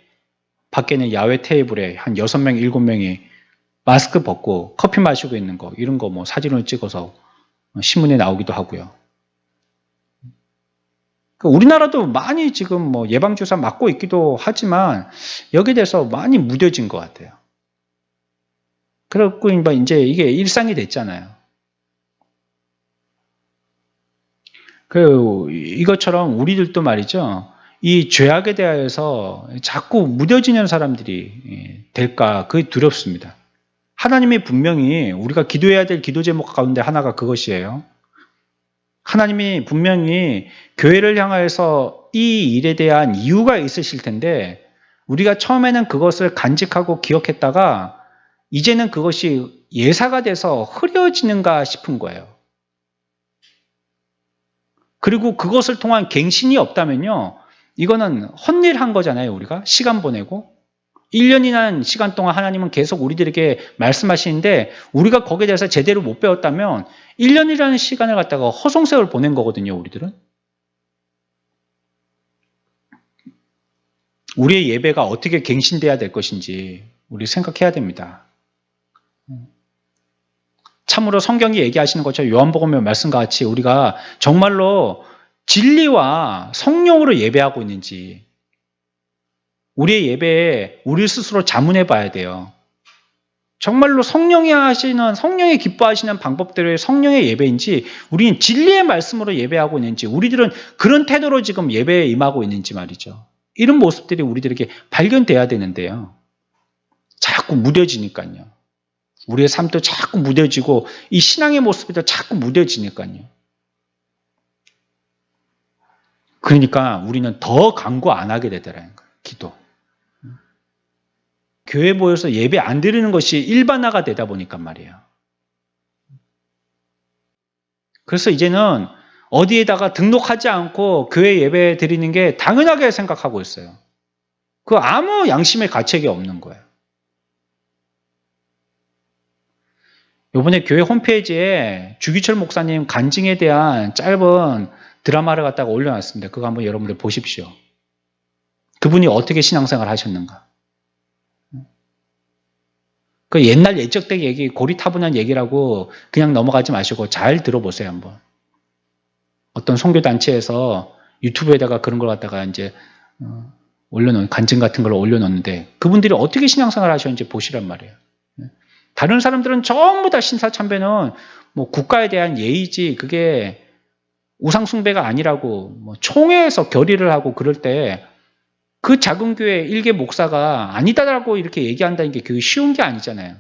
밖에는 야외 테이블에 한 6명, 7명이 마스크 벗고 커피 마시고 있는 거 이런 거 뭐 사진을 찍어서 신문에 나오기도 하고요. 우리나라도 많이 지금 뭐 예방주사 맞고 있기도 하지만 여기에 대해서 많이 무뎌진 것 같아요. 그렇고 이제 이게 일상이 됐잖아요. 이것처럼 우리들도 말이죠. 이 죄악에 대하여서 자꾸 무뎌지는 사람들이 될까 그게 두렵습니다. 하나님이 분명히 우리가 기도해야 될 기도 제목 가운데 하나가 그것이에요. 하나님이 분명히 교회를 향하여서 이 일에 대한 이유가 있으실 텐데 우리가 처음에는 그것을 간직하고 기억했다가 이제는 그것이 예사가 돼서 흐려지는가 싶은 거예요. 그리고 그것을 통한 갱신이 없다면요. 이거는 헛일한 거잖아요. 우리가 시간 보내고 1년이라는 시간 동안 하나님은 계속 우리들에게 말씀하시는데 우리가 거기에 대해서 제대로 못 배웠다면 1년이라는 시간을 갖다가 허송세월 보낸 거거든요. 우리들은. 우리의 예배가 어떻게 갱신돼야 될 것인지 우리 생각해야 됩니다. 참으로 성경이 얘기하시는 것처럼 요한복음의 말씀과 같이 우리가 정말로 진리와 성령으로 예배하고 있는지 우리의 예배에 우리 스스로 자문해 봐야 돼요. 정말로 성령이 하시는, 성령이 기뻐하시는 방법대로의 성령의 예배인지 우리는 진리의 말씀으로 예배하고 있는지 우리들은 그런 태도로 지금 예배에 임하고 있는지 말이죠. 이런 모습들이 우리들에게 발견돼야 되는데요. 자꾸 무뎌지니까요. 우리의 삶도 자꾸 무뎌지고 이 신앙의 모습도 자꾸 무뎌지니까요. 그러니까 우리는 더 간구 안 하게 되더라는 거예요. 기도. 교회 모여서 예배 안 드리는 것이 일반화가 되다 보니까 말이에요. 그래서 이제는 어디에다가 등록하지 않고 교회 예배 드리는 게 당연하게 생각하고 있어요. 그 아무 양심의 가책이 없는 거예요. 이번에 교회 홈페이지에 주기철 목사님 간증에 대한 짧은 드라마를 갖다가 올려놨습니다. 그거 한번 여러분들 보십시오. 그분이 어떻게 신앙생활 하셨는가. 그 옛날 옛적대 얘기, 고리타분한 얘기라고 그냥 넘어가지 마시고 잘 들어보세요, 한번. 어떤 선교단체에서 유튜브에다가 그런 걸 갖다가 이제 올려놓은, 간증 같은 걸 올려놓는데 그분들이 어떻게 신앙생활 하셨는지 보시란 말이에요. 다른 사람들은 전부 다 신사참배는 뭐 국가에 대한 예의지 그게 우상숭배가 아니라고 뭐 총회에서 결의를 하고 그럴 때 그 작은 교회 일개 목사가 아니다라고 이렇게 얘기한다는 게 그게 쉬운 게 아니잖아요.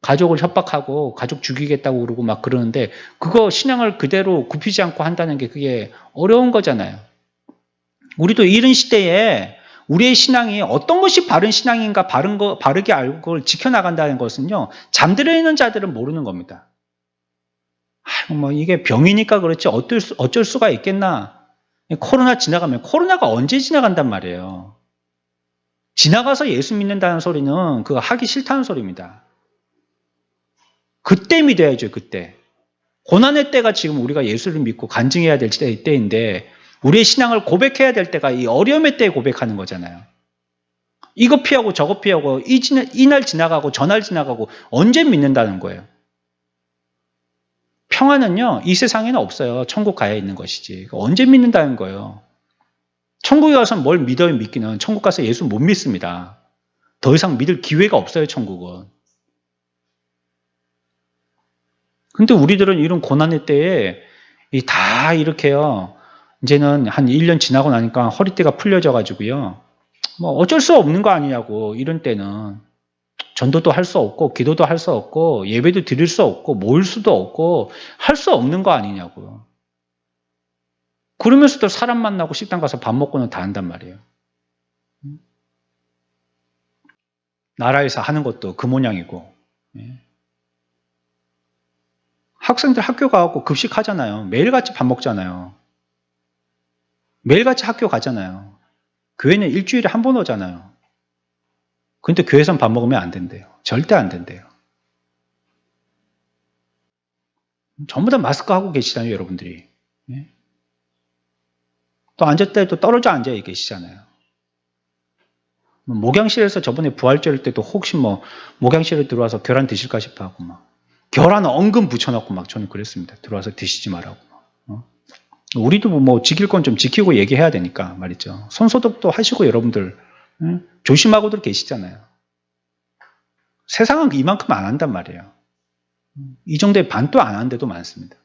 가족을 협박하고 가족 죽이겠다고 그러고 막 그러는데 그거 신앙을 그대로 굽히지 않고 한다는 게 그게 어려운 거잖아요. 우리도 이런 시대에 우리의 신앙이 어떤 것이 바른 신앙인가 바르게 알고 그걸 지켜나간다는 것은요. 잠들어 있는 자들은 모르는 겁니다. 뭐 이게 병이니까 그렇지 어쩔 수가 있겠나. 코로나 지나가면 코로나가 언제 지나간단 말이에요. 지나가서 예수 믿는다는 소리는 그거 하기 싫다는 소리입니다. 그때 믿어야죠. 그때. 고난의 때가 지금 우리가 예수를 믿고 간증해야 될 때인데 우리의 신앙을 고백해야 될 때가 이 어려움의 때에 고백하는 거잖아요. 이거 피하고 저거 피하고 이날 지나가고 저날 지나가고 언제 믿는다는 거예요. 평화는요. 이 세상에는 없어요. 천국 가야 있는 것이지. 언제 믿는다는 거예요. 천국에 가서 뭘 믿어요 믿기는. 천국 가서 예수 못 믿습니다. 더 이상 믿을 기회가 없어요. 천국은. 근데 우리들은 이런 고난의 때에 다 이렇게요. 이제는 한 1년 지나고 나니까 허리띠가 풀려져 가지고요. 뭐 어쩔 수 없는 거 아니냐고. 이런 때는 전도도 할 수 없고 기도도 할 수 없고 예배도 드릴 수 없고 모일 수도 없고 할 수 없는 거 아니냐고요. 그러면서도 사람 만나고 식당 가서 밥 먹고는 다 한단 말이에요. 나라에서 하는 것도 그 모양이고. 학생들 학교 가고 급식하잖아요. 매일같이 밥 먹잖아요. 매일같이 학교 가잖아요. 교회는 일주일에 한 번 오잖아요. 근데 교회에선 밥 먹으면 안 된대요. 절대 안 된대요. 전부 다 마스크 하고 계시잖아요, 여러분들이. 또 앉을 때도 떨어져 앉아 계시잖아요. 목양실에서 저번에 부활절 때도 혹시 뭐 목양실에 들어와서 계란 드실까 싶어 하고 막 계란 엉금 붙여놓고 막 저는 그랬습니다. 들어와서 드시지 말라고. 우리도 뭐 지킬 건 좀 지키고 얘기해야 되니까 말이죠. 손소독도 하시고 여러분들 조심하고들 계시잖아요. 세상은 이만큼 안 한단 말이에요. 이 정도의 반도 안 하는 데도 많습니다.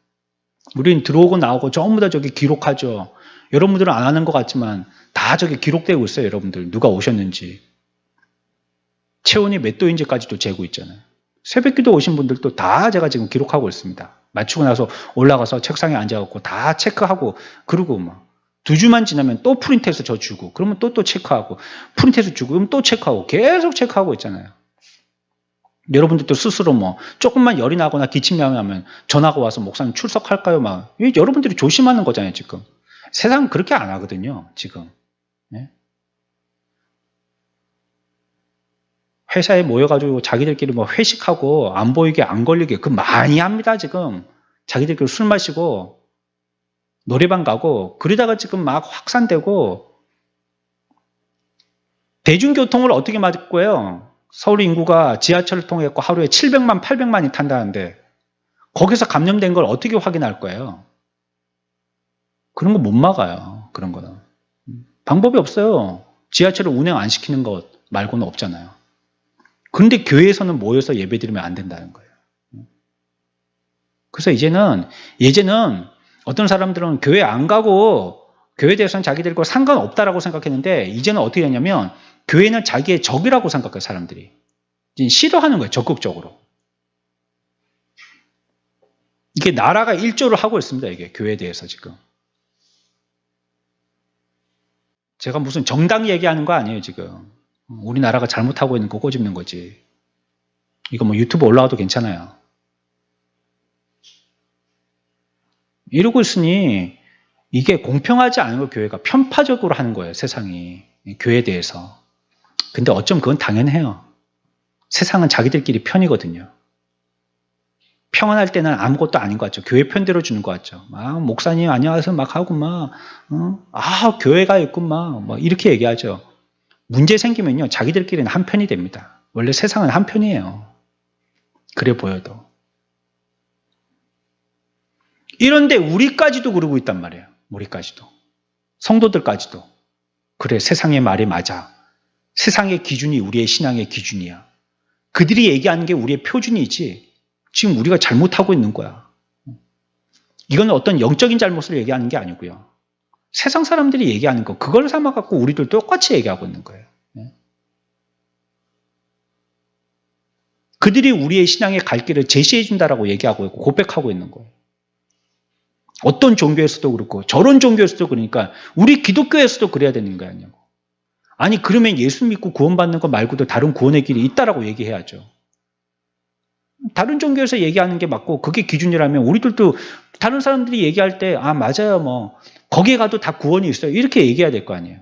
우리는 들어오고 나오고 전부 다 저기 기록하죠. 여러분들은 안 하는 것 같지만 다 저기 기록되고 있어요. 여러분들 누가 오셨는지 체온이 몇 도인지까지도 재고 있잖아요. 새벽기도 오신 분들도 다 제가 지금 기록하고 있습니다. 마치고 나서 올라가서 책상에 앉아갖고 다 체크하고 그러고 막 2주만 지나면 또 프린트해서 저 주고 그러면 또 체크하고 프린트해서 주고 그러면 또 체크하고 계속 체크하고 있잖아요. 여러분들도 스스로 뭐 조금만 열이 나거나 기침이 나면 전화가 와서 목사님 출석할까요? 막 여러분들이 조심하는 거잖아요. 지금 세상은 그렇게 안 하거든요. 지금 회사에 모여가지고 자기들끼리 뭐 회식하고 안 보이게 안 걸리게 그 많이 합니다. 지금 자기들끼리 술 마시고 노래방 가고 그러다가 지금 막 확산되고 대중교통을 어떻게 맞을 거예요? 서울 인구가 지하철을 통해 하루에 700만, 800만이 탄다는데 거기서 감염된 걸 어떻게 확인할 거예요? 그런 거 못 막아요. 그런 거는. 방법이 없어요. 지하철을 운행 안 시키는 것 말고는 없잖아요. 그런데 교회에서는 모여서 예배드리면 안 된다는 거예요. 그래서 예전은 어떤 사람들은 교회 안 가고 교회에 대해서는 자기들과 상관없다라고 생각했는데 이제는 어떻게 되냐면 교회는 자기의 적이라고 생각해요. 사람들이. 이제 싫어하는 거예요. 적극적으로. 이게 나라가 일조를 하고 있습니다. 이게 교회에 대해서 지금. 제가 무슨 정당 얘기하는 거 아니에요. 지금. 우리나라가 잘못하고 있는 거 꼬집는 거지. 이거 뭐 유튜브 올라와도 괜찮아요. 이러고 있으니 이게 공평하지 않은 걸 교회가 편파적으로 하는 거예요. 세상이. 교회에 대해서. 근데 어쩌면 그건 당연해요. 세상은 자기들끼리 편이거든요. 평안할 때는 아무것도 아닌 것 같죠. 교회 편대로 주는 것 같죠. 막 목사님 안녕하세요 막 하고 막 교회가 있군 막 이렇게 얘기하죠. 문제 생기면요. 자기들끼리는 한 편이 됩니다. 원래 세상은 한 편이에요. 그래 보여도. 이런데 우리까지도 그러고 있단 말이에요. 우리까지도. 성도들까지도. 그래 세상의 말이 맞아. 세상의 기준이 우리의 신앙의 기준이야. 그들이 얘기하는 게 우리의 표준이지 지금 우리가 잘못하고 있는 거야. 이건 어떤 영적인 잘못을 얘기하는 게 아니고요. 세상 사람들이 얘기하는 거 그걸 삼아갖고 우리도 똑같이 얘기하고 있는 거예요. 그들이 우리의 신앙의 갈 길을 제시해 준다라고 얘기하고 있고 고백하고 있는 거예요. 어떤 종교에서도 그렇고 저런 종교에서도 그러니까 우리 기독교에서도 그래야 되는 거 아니냐고. 아니 그러면 예수 믿고 구원받는 거 말고도 다른 구원의 길이 있다라고 얘기해야죠. 다른 종교에서 얘기하는 게 맞고 그게 기준이라면 우리들도 다른 사람들이 얘기할 때 아 맞아요 뭐 거기에 가도 다 구원이 있어요. 이렇게 얘기해야 될 거 아니에요.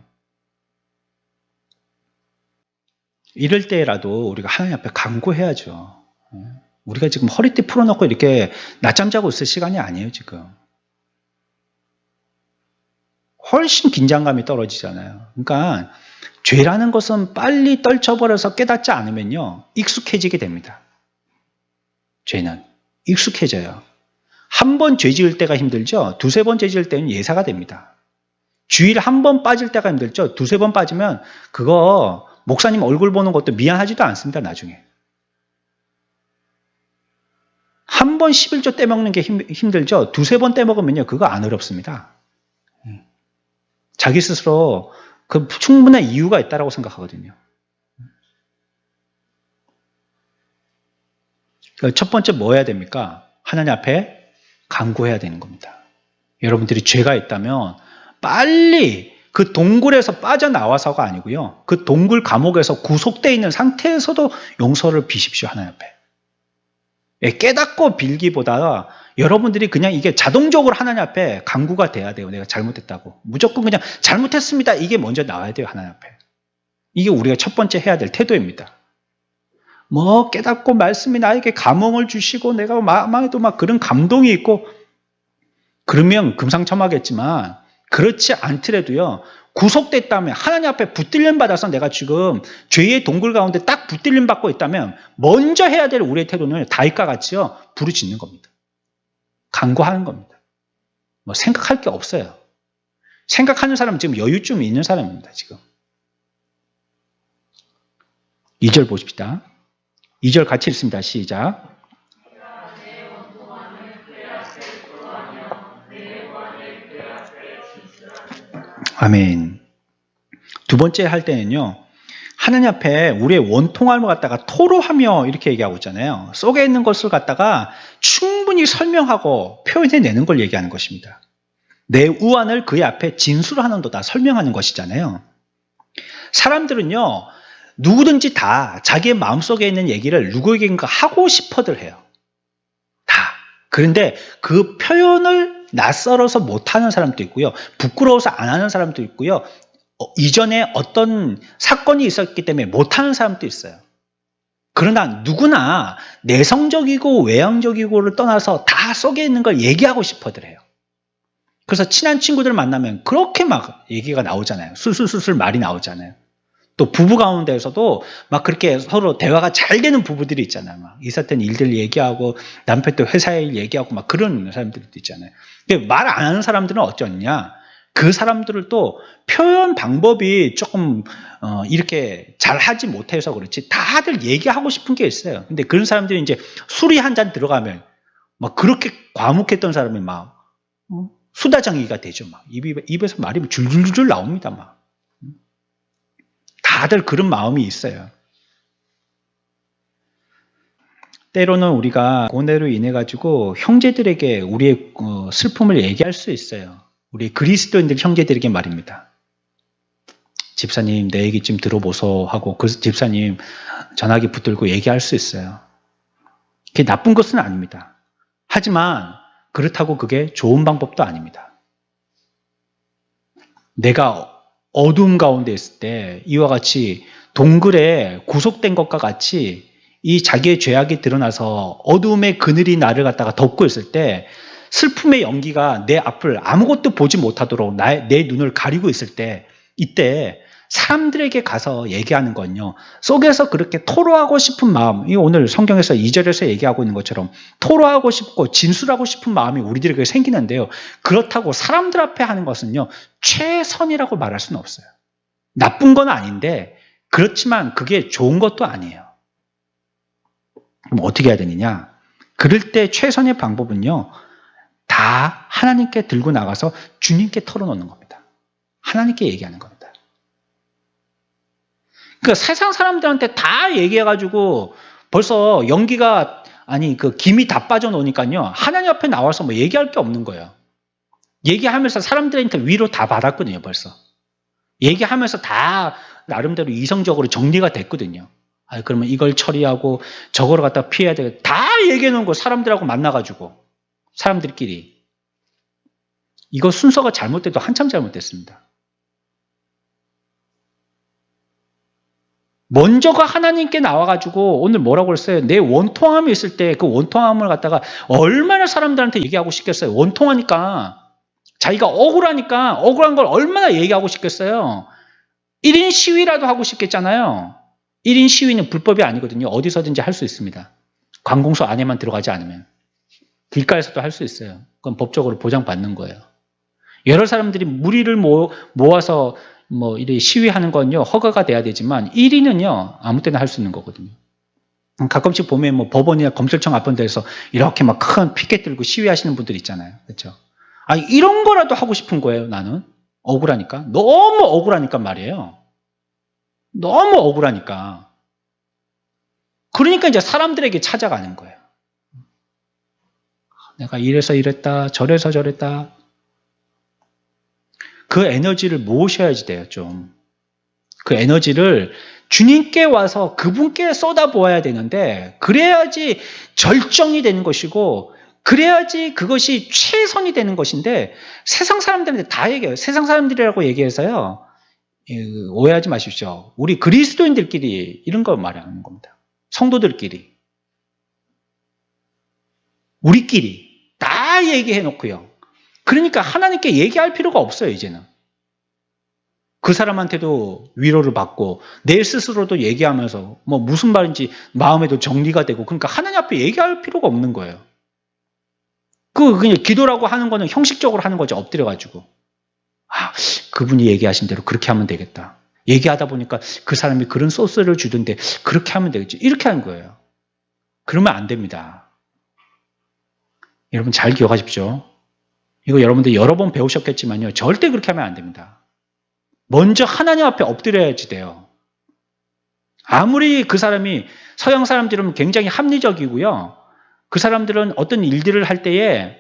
이럴 때라도 우리가 하나님 앞에 간구해야죠. 우리가 지금 허리띠 풀어놓고 이렇게 낮잠 자고 있을 시간이 아니에요 지금. 훨씬 긴장감이 떨어지잖아요. 그러니까 죄라는 것은 빨리 떨쳐버려서 깨닫지 않으면요 익숙해지게 됩니다. 죄는 익숙해져요. 한 번 죄 지을 때가 힘들죠. 두세 번 죄 지을 때는 예사가 됩니다. 주일 한 번 빠질 때가 힘들죠. 두세 번 빠지면 그거 목사님 얼굴 보는 것도 미안하지도 않습니다. 나중에. 한 번 11조 떼먹는 게 힘들죠. 두세 번 떼먹으면요 그거 안 어렵습니다. 자기 스스로 그 충분한 이유가 있다고 생각하거든요. 첫 번째 뭐 해야 됩니까? 하나님 앞에 간구해야 되는 겁니다. 여러분들이 죄가 있다면 빨리 그 동굴에서 빠져나와서가 아니고요. 그 동굴 감옥에서 구속되어 있는 상태에서도 용서를 비십시오. 하나님 앞에. 깨닫고 빌기보다 여러분들이 그냥 이게 자동적으로 하나님 앞에 간구가 돼야 돼요. 내가 잘못했다고. 무조건 그냥 잘못했습니다. 이게 먼저 나와야 돼요. 하나님 앞에. 이게 우리가 첫 번째 해야 될 태도입니다. 뭐 깨닫고 말씀이 나에게 감흥을 주시고 내가 마음에도 막 그런 감동이 있고 그러면 금상첨화겠지만 그렇지 않더라도요. 구속됐다면 하나님 앞에 붙들림 받아서 내가 지금 죄의 동굴 가운데 딱 붙들림 받고 있다면 먼저 해야 될 우리의 태도는 다윗과 같이요. 부르짖는 겁니다. 간구하는 겁니다. 뭐 생각할 게 없어요. 생각하는 사람은 지금 여유쯤 있는 사람입니다. 지금. 2절 보십시다. 2절 같이 읽습니다. 시작. 아멘. 두 번째 할 때는요. 하나님 앞에 우리의 원통함을 갖다가 토로하며 이렇게 얘기하고 있잖아요. 속에 있는 것을 갖다가 충분히 설명하고 표현해내는 걸 얘기하는 것입니다. 내 우환을 그의 앞에 진술하는도다 설명하는 것이잖아요. 사람들은요. 누구든지 다 자기의 마음속에 있는 얘기를 누구에게인가 하고 싶어들 해요. 다. 그런데 그 표현을 낯설어서 못하는 사람도 있고요. 부끄러워서 안 하는 사람도 있고요. 이전에 어떤 사건이 있었기 때문에 못하는 사람도 있어요. 그러나 누구나 내성적이고 외향적이고를 떠나서 다 속에 있는 걸 얘기하고 싶어들 해요. 그래서 친한 친구들 만나면 그렇게 막 얘기가 나오잖아요. 술술술술 말이 나오잖아요. 또 부부 가운데에서도 막 그렇게 서로 대화가 잘 되는 부부들이 있잖아요. 막 있었던 일들 얘기하고 남편 또 회사의 일 얘기하고 막 그런 사람들도 있잖아요. 말 안 하는 사람들은 어쩌냐? 그 사람들을 또 표현 방법이 조금 이렇게 잘 하지 못해서 그렇지 다들 얘기하고 싶은 게 있어요. 근데 그런 사람들이 이제 술이 한 잔 들어가면 막 그렇게 과묵했던 사람이 막 수다장이가 되죠. 막 입에서 말이 줄줄줄 나옵니다. 막. 다들 그런 마음이 있어요. 때로는 우리가 고뇌로 인해 가지고 형제들에게 우리의 슬픔을 얘기할 수 있어요. 우리 그리스도인들 형제들에게 말입니다. 집사님 내 얘기 좀 들어보소 하고 그 집사님 전화기 붙들고 얘기할 수 있어요. 그게 나쁜 것은 아닙니다. 하지만 그렇다고 그게 좋은 방법도 아닙니다. 내가 어두움 가운데 있을 때 이와 같이 동굴에 구속된 것과 같이 이 자기의 죄악이 드러나서 어두움의 그늘이 나를 갖다가 덮고 있을 때 슬픔의 연기가 내 앞을 아무것도 보지 못하도록 내 눈을 가리고 있을 때 이때 사람들에게 가서 얘기하는 건요. 속에서 그렇게 토로하고 싶은 마음, 이 오늘 성경에서 2절에서 얘기하고 있는 것처럼 토로하고 싶고 진술하고 싶은 마음이 우리들에게 생기는데요. 그렇다고 사람들 앞에 하는 것은요. 최선이라고 말할 수는 없어요. 나쁜 건 아닌데 그렇지만 그게 좋은 것도 아니에요. 그럼 어떻게 해야 되느냐? 그럴 때 최선의 방법은요. 다 하나님께 들고 나가서 주님께 털어놓는 겁니다. 하나님께 얘기하는 겁니다. 그러니까 세상 사람들한테 다 얘기해가지고 벌써 연기가 아니 그 김이 다 빠져놓으니까요. 하나님 앞에 나와서 뭐 얘기할 게 없는 거예요. 얘기하면서 사람들한테 위로 다 받았거든요. 벌써. 얘기하면서 다 나름대로 이성적으로 정리가 됐거든요. 아, 그러면 이걸 처리하고 저거를 갖다 피해야 되겠다. 다 얘기해 놓은 거 사람들하고 만나가지고 사람들끼리. 이거 순서가 잘못돼도 한참 잘못됐습니다. 먼저가 하나님께 나와가지고 오늘 뭐라고 그랬어요? 내 원통함이 있을 때 그 원통함을 갖다가 얼마나 사람들한테 얘기하고 싶겠어요? 원통하니까. 자기가 억울하니까 억울한 걸 얼마나 얘기하고 싶겠어요? 1인 시위라도 하고 싶겠잖아요. 1인 시위는 불법이 아니거든요. 어디서든지 할 수 있습니다. 관공서 안에만 들어가지 않으면. 길가에서도 할 수 있어요. 그건 법적으로 보장받는 거예요. 여러 사람들이 무리를 모아서 뭐 이렇게 시위하는 건요 허가가 돼야 되지만 1인은요 아무 때나 할 수 있는 거거든요. 가끔씩 보면 뭐 법원이나 검찰청 앞에 대해서 이렇게 막 큰 피켓 들고 시위하시는 분들 있잖아요. 그렇죠? 아 이런 거라도 하고 싶은 거예요. 나는 억울하니까 너무 억울하니까 말이에요. 너무 억울하니까. 그러니까 이제 사람들에게 찾아가는 거예요. 내가 이래서 이랬다, 저래서 저랬다. 그 에너지를 모으셔야지 돼요, 좀. 그 에너지를 주님께 와서 그분께 쏟아부어야 되는데, 그래야지 절정이 되는 것이고, 그래야지 그것이 최선이 되는 것인데, 세상 사람들한테 다 얘기해요. 세상 사람들이라고 얘기해서요, 오해하지 마십시오. 우리 그리스도인들끼리 이런 걸 말하는 겁니다. 성도들끼리. 우리끼리. 다 얘기해 놓고요. 그러니까 하나님께 얘기할 필요가 없어요, 이제는. 그 사람한테도 위로를 받고 내 스스로도 얘기하면서 뭐 무슨 말인지 마음에도 정리가 되고 그러니까 하나님 앞에 얘기할 필요가 없는 거예요. 그냥 기도라고 하는 거는 형식적으로 하는 거죠. 엎드려가지고. 아, 그분이 얘기하신 대로 그렇게 하면 되겠다. 얘기하다 보니까 그 사람이 그런 소스를 주던데 그렇게 하면 되겠지. 이렇게 하는 거예요. 그러면 안 됩니다. 여러분 잘 기억하십시오. 이거 여러분들 여러 번 배우셨겠지만요. 절대 그렇게 하면 안 됩니다. 먼저 하나님 앞에 엎드려야지 돼요. 아무리 그 사람이 서양 사람들은 굉장히 합리적이고요. 그 사람들은 어떤 일들을 할 때에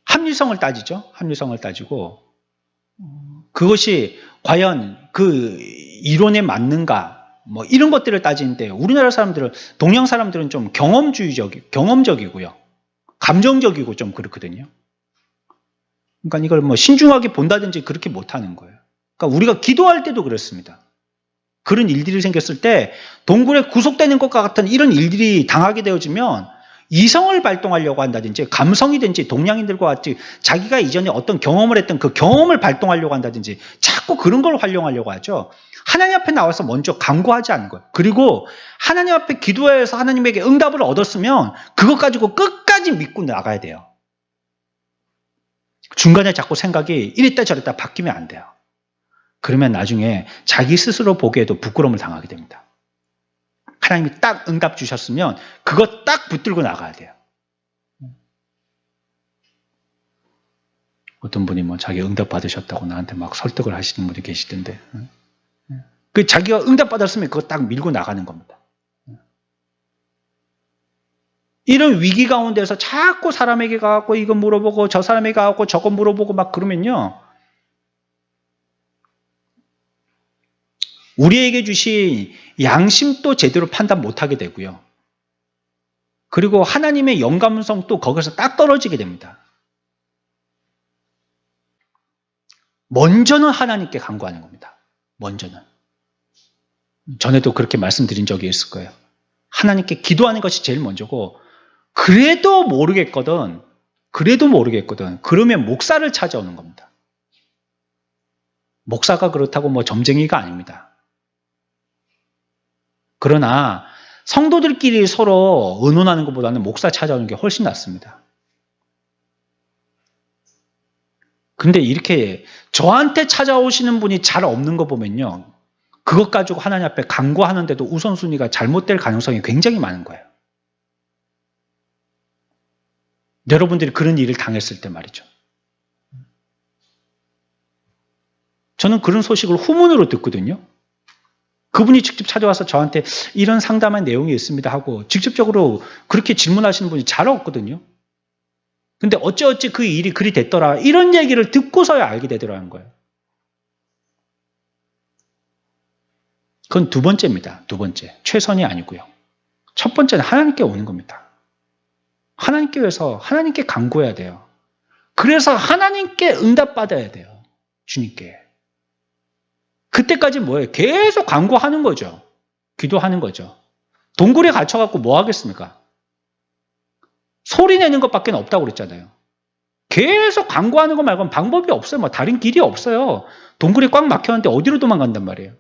합리성을 따지죠. 합리성을 따지고 그것이 과연 그 이론에 맞는가 뭐 이런 것들을 따지는데 우리나라 사람들은 동양 사람들은 좀 경험적이고요. 감정적이고 좀 그렇거든요. 그러니까 이걸 뭐 신중하게 본다든지 그렇게 못하는 거예요. 그러니까 우리가 기도할 때도 그렇습니다. 그런 일들이 생겼을 때 동굴에 구속되는 것과 같은 이런 일들이 당하게 되어지면 이성을 발동하려고 한다든지 감성이든지 동양인들과 같이 자기가 이전에 어떤 경험을 했던 그 경험을 발동하려고 한다든지 자꾸 그런 걸 활용하려고 하죠. 하나님 앞에 나와서 먼저 간구하지 않는 거예요. 그리고 하나님 앞에 기도해서 하나님에게 응답을 얻었으면 그것 가지고 끝까지 믿고 나가야 돼요. 중간에 자꾸 생각이 이랬다 저랬다 바뀌면 안 돼요. 그러면 나중에 자기 스스로 보기에도 부끄러움을 당하게 됩니다. 하나님이 딱 응답 주셨으면 그거 딱 붙들고 나가야 돼요. 어떤 분이 뭐 자기 응답 받으셨다고 나한테 막 설득을 하시는 분이 계시던데 그 자기가 응답 받았으면 그거 딱 밀고 나가는 겁니다. 이런 위기 가운데서 자꾸 사람에게 가고 이거 물어보고 저 사람에게 가고 저거 물어보고 막 그러면요. 우리에게 주신 양심도 제대로 판단 못하게 되고요. 그리고 하나님의 영감성도 거기서 딱 떨어지게 됩니다. 먼저는 하나님께 간구하는 겁니다. 먼저는. 전에도 그렇게 말씀드린 적이 있을 거예요. 하나님께 기도하는 것이 제일 먼저고 그래도 모르겠거든. 그러면 목사를 찾아오는 겁니다. 목사가 그렇다고 뭐 점쟁이가 아닙니다. 그러나 성도들끼리 서로 의논하는 것보다는 목사 찾아오는 게 훨씬 낫습니다. 근데 이렇게 저한테 찾아오시는 분이 잘 없는 거 보면요. 그것 가지고 하나님 앞에 간구하는데도 우선순위가 잘못될 가능성이 굉장히 많은 거예요. 여러분들이 그런 일을 당했을 때 말이죠. 저는 그런 소식을 후문으로 듣거든요. 그분이 직접 찾아와서 저한테 이런 상담한 내용이 있습니다 하고 직접적으로 그렇게 질문하시는 분이 잘 없거든요. 근데 어찌어찌 그 일이 그리 됐더라. 이런 얘기를 듣고서야 알게 되더라는 거예요. 그건 두 번째입니다. 두 번째. 최선이 아니고요. 첫 번째는 하나님께 오는 겁니다. 하나님께 위해서 하나님께 간구해야 돼요. 그래서 하나님께 응답받아야 돼요. 주님께. 그때까지 뭐예요? 계속 간구하는 거죠. 기도하는 거죠. 동굴에 갇혀갖고 뭐 하겠습니까? 소리 내는 것밖에 없다고 그랬잖아요. 계속 간구하는 거 말고는 방법이 없어요. 뭐 다른 길이 없어요. 동굴에 꽉 막혔는데 어디로 도망간단 말이에요.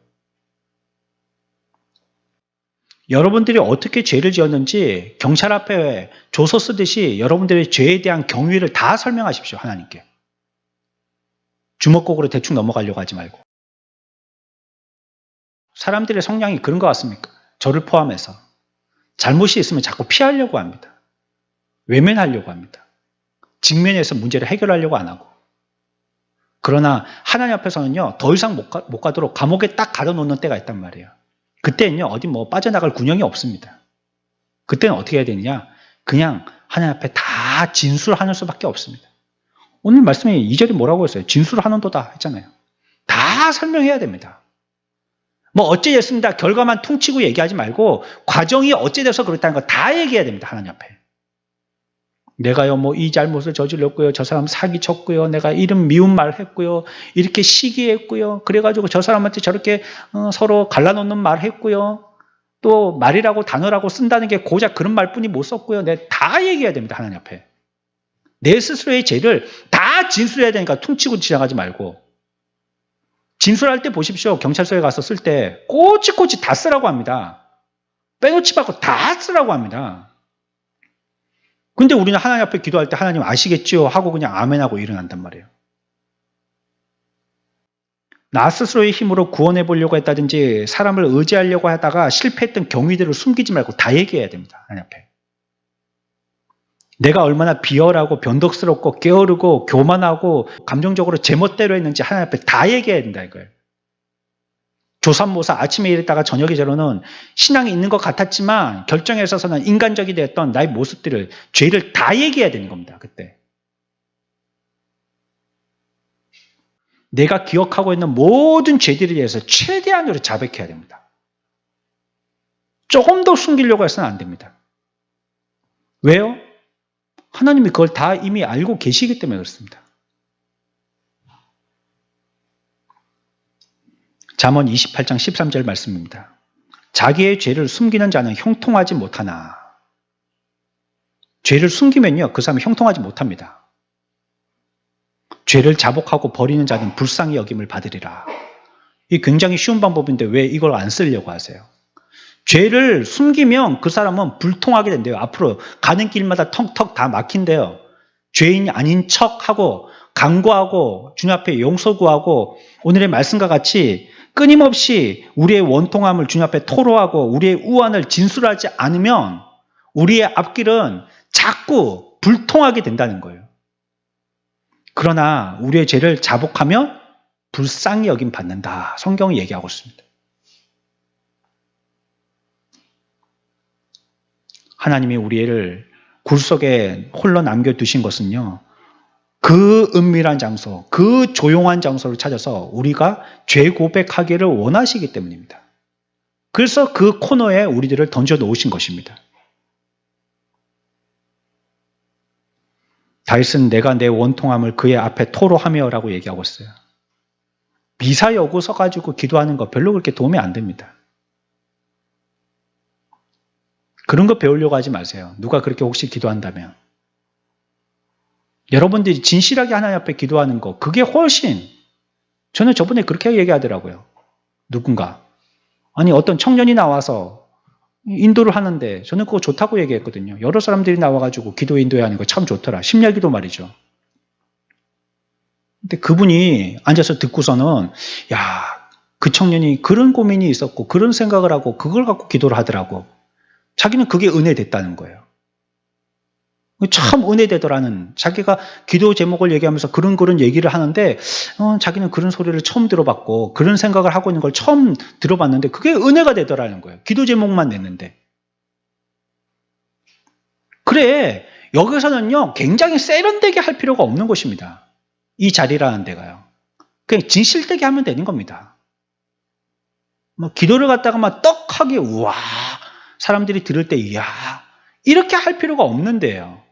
여러분들이 어떻게 죄를 지었는지 경찰 앞에 조서 쓰듯이 여러분들의 죄에 대한 경위를 다 설명하십시오. 하나님께. 주먹kok으로 대충 넘어가려고 하지 말고. 사람들의 성향이 그런 것 같습니까? 저를 포함해서. 잘못이 있으면 자꾸 피하려고 합니다. 외면하려고 합니다. 직면해서 문제를 해결하려고 안 하고. 그러나 하나님 앞에서는요, 더 이상 못 가도록 감옥에 딱 가둬놓는 때가 있단 말이에요. 그때는요, 어디 뭐 빠져나갈 군형이 없습니다. 그때는 어떻게 해야 되느냐? 그냥 하나님 앞에 다 진술하는 수밖에 없습니다. 오늘 말씀에 2절이 뭐라고 했어요? 진술하는도다 했잖아요. 다 설명해야 됩니다. 뭐 어째 됐습니다. 결과만 퉁치고 얘기하지 말고 과정이 어째 돼서 그렇다는 거 다 얘기해야 됩니다. 하나님 앞에. 내가요 뭐 이 잘못을 저질렀고요. 저 사람 사기쳤고요. 내가 이런 미운 말 했고요. 이렇게 시기했고요. 그래가지고 저 사람한테 저렇게 서로 갈라놓는 말 했고요. 또 말이라고 단어라고 쓴다는 게 고작 그런 말뿐이 못 썼고요. 내가 다 얘기해야 됩니다. 하나님 앞에. 내 스스로의 죄를 다 진술해야 되니까 퉁치고 지나가지 말고. 진술할 때 보십시오. 경찰서에 가서 쓸 때 꼬치꼬치 다 쓰라고 합니다. 빼놓지 말고 다 쓰라고 합니다. 근데 우리는 하나님 앞에 기도할 때 하나님 아시겠지요? 하고 그냥 아멘하고 일어난단 말이에요. 나 스스로의 힘으로 구원해 보려고 했다든지 사람을 의지하려고 하다가 실패했던 경위들을 숨기지 말고 다 얘기해야 됩니다. 하나님 앞에. 내가 얼마나 비열하고 변덕스럽고 게으르고 교만하고 감정적으로 제멋대로 했는지 하나님 앞에 다 얘기해야 된다 이거예요. 조삼모사 아침에 일했다가 저녁에 저러는 신앙이 있는 것 같았지만 결정에 있어서는 인간적이 됐던 나의 모습들을 죄를 다 얘기해야 되는 겁니다. 그때. 내가 기억하고 있는 모든 죄들에 대해서 최대한으로 자백해야 됩니다. 조금 더 숨기려고 해서는 안 됩니다. 왜요? 하나님이 그걸 다 이미 알고 계시기 때문에 그렇습니다. 잠언 28장 13절 말씀입니다. 자기의 죄를 숨기는 자는 형통하지 못하나. 죄를 숨기면요, 그 사람은 형통하지 못합니다. 죄를 자복하고 버리는 자는 불쌍히 여김을 받으리라. 이 굉장히 쉬운 방법인데 왜 이걸 안 쓰려고 하세요? 죄를 숨기면 그 사람은 불통하게 된대요. 앞으로 가는 길마다 턱턱 다 막힌대요. 죄인이 아닌 척하고 간구하고 주님 앞에 용서 구하고 오늘의 말씀과 같이 끊임없이 우리의 원통함을 주님 앞에 토로하고 우리의 우환을 진술하지 않으면 우리의 앞길은 자꾸 불통하게 된다는 거예요. 그러나 우리의 죄를 자복하면 불쌍히 여김 받는다. 성경이 얘기하고 있습니다. 하나님이 우리를 굴 속에 홀로 남겨두신 것은요. 그 은밀한 장소, 그 조용한 장소를 찾아서 우리가 죄 고백하기를 원하시기 때문입니다. 그래서 그 코너에 우리들을 던져 놓으신 것입니다. 다윗은 내가 내 원통함을 그의 앞에 토로하며 라고 얘기하고 있어요. 미사여구 서가지고 기도하는 거 별로 그렇게 도움이 안 됩니다. 그런 거 배우려고 하지 마세요. 누가 그렇게 혹시 기도한다면. 여러분들이 진실하게 하나님 앞에 기도하는 거, 그게 훨씬, 저는 저번에 그렇게 얘기하더라고요. 누군가. 아니, 어떤 청년이 나와서 인도를 하는데, 저는 그거 좋다고 얘기했거든요. 여러 사람들이 나와가지고 기도 인도해 하는 거 참 좋더라. 심야기도 말이죠. 근데 그분이 앉아서 듣고서는, 야, 그 청년이 그런 고민이 있었고, 그런 생각을 하고, 그걸 갖고 기도를 하더라고. 자기는 그게 은혜 됐다는 거예요. 참 은혜되더라는, 자기가 기도 제목을 얘기하면서 그런 얘기를 하는데 자기는 그런 소리를 처음 들어봤고 그런 생각을 하고 있는 걸 처음 들어봤는데 그게 은혜가 되더라는 거예요. 기도 제목만 냈는데. 그래, 여기서는요 굉장히 세련되게 할 필요가 없는 것입니다. 이 자리라는 데가요. 그냥 진실되게 하면 되는 겁니다. 뭐 기도를 갖다가 막 떡하게 우와 사람들이 들을 때 이야 이렇게 할 필요가 없는데요.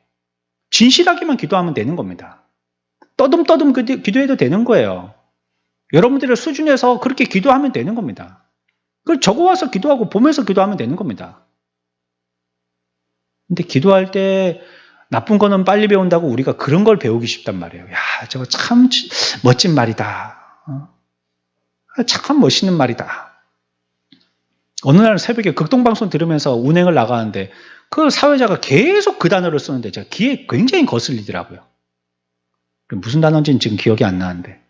진실하게만 기도하면 되는 겁니다. 떠듬떠듬 기도해도 되는 거예요. 여러분들의 수준에서 그렇게 기도하면 되는 겁니다. 그걸 적어와서 기도하고 보면서 기도하면 되는 겁니다. 근데 기도할 때 나쁜 거는 빨리 배운다고 우리가 그런 걸 배우기 쉽단 말이에요. 야, 저거 참 멋진 말이다. 참 멋있는 말이다. 어느 날 새벽에 극동방송 들으면서 운행을 나가는데 그 사회자가 계속 그 단어를 쓰는데 제가 귀에 굉장히 거슬리더라고요. 무슨 단어인지는 지금 기억이 안 나는데.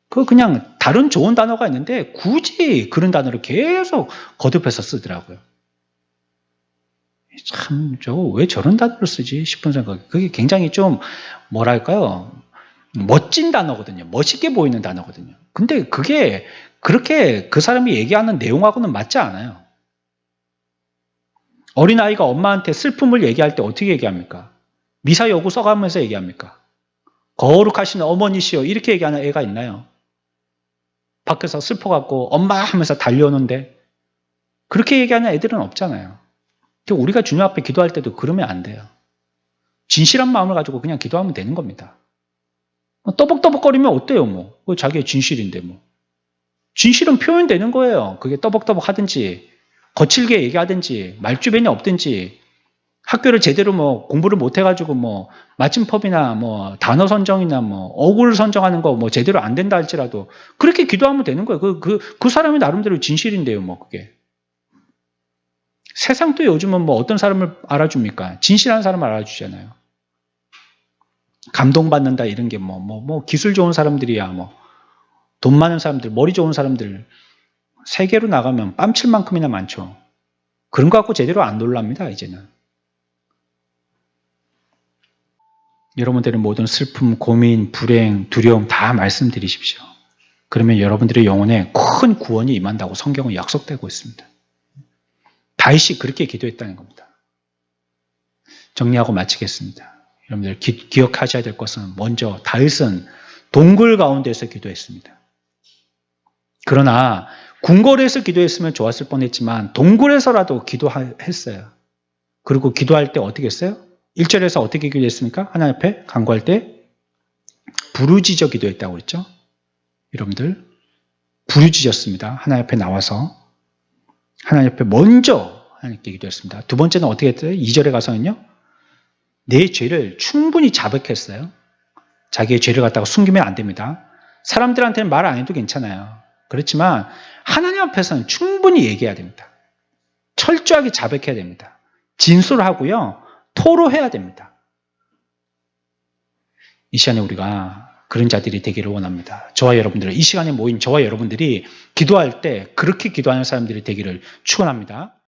그냥 다른 좋은 단어가 있는데 굳이 그런 단어를 계속 거듭해서 쓰더라고요. 참, 왜 저런 단어를 쓰지 싶은 생각. 그게 굉장히 좀 뭐랄까요. 멋진 단어거든요. 멋있게 보이는 단어거든요. 근데 그게 그렇게 그 사람이 얘기하는 내용하고는 맞지 않아요. 어린아이가 엄마한테 슬픔을 얘기할 때 어떻게 얘기합니까? 미사 여구 써가면서 얘기합니까? 거룩하신 어머니시여 이렇게 얘기하는 애가 있나요? 밖에서 슬퍼갖고 엄마 하면서 달려오는데 그렇게 얘기하는 애들은 없잖아요. 우리가 주님 앞에 기도할 때도 그러면 안 돼요. 진실한 마음을 가지고 그냥 기도하면 되는 겁니다. 떠벅떠벅거리면 어때요? 뭐 자기의 진실인데 뭐. 진실은 표현되는 거예요. 그게 떠벅떠벅 하든지 거칠게 얘기하든지 말주변이 없든지 학교를 제대로 뭐 공부를 못 해가지고 뭐 맞춤법이나 뭐 단어 선정이나 뭐 어구를 선정하는 거 뭐 제대로 안 된다 할지라도 그렇게 기도하면 되는 거예요. 그 사람이 나름대로 진실인데요, 뭐 그게. 세상도 요즘은 뭐 어떤 사람을 알아줍니까? 진실한 사람을 알아주잖아요. 감동받는다 이런 게 뭐 기술 좋은 사람들이야 뭐 돈 많은 사람들, 머리 좋은 사람들 세계로 나가면 뺨칠 만큼이나 많죠. 그런 거 갖고 제대로 안 놀랍니다, 이제는. 여러분들의 모든 슬픔, 고민, 불행, 두려움 다 말씀드리십시오. 그러면 여러분들의 영혼에 큰 구원이 임한다고 성경은 약속되고 있습니다. 다윗이 그렇게 기도했다는 겁니다. 정리하고 마치겠습니다. 여러분들 기억하셔야 될 것은 먼저 다윗은 동굴 가운데서 기도했습니다. 그러나 궁궐에서 기도했으면 좋았을 뻔했지만 동굴에서라도 기도했어요. 그리고 기도할 때 어떻게 했어요? 1절에서 어떻게 기도했습니까? 하나님 앞에 간구할 때 부르짖어 기도했다고 그랬죠? 여러분들 부르짖었습니다. 하나님 앞에 나와서 하나님 앞에 먼저 하나님께 기도했습니다. 두 번째는 어떻게 했어요? 2절에 가서는요. 내 죄를 충분히 자백했어요. 자기의 죄를 갖다가 숨기면 안 됩니다. 사람들한테는 말 안 해도 괜찮아요. 그렇지만 하나님 앞에서는 충분히 얘기해야 됩니다. 철저하게 자백해야 됩니다. 진술하고요. 토로해야 됩니다. 이 시간에 우리가 그런 자들이 되기를 원합니다. 저와 여러분들, 이 시간에 모인 저와 여러분들이 기도할 때 그렇게 기도하는 사람들이 되기를 축원합니다.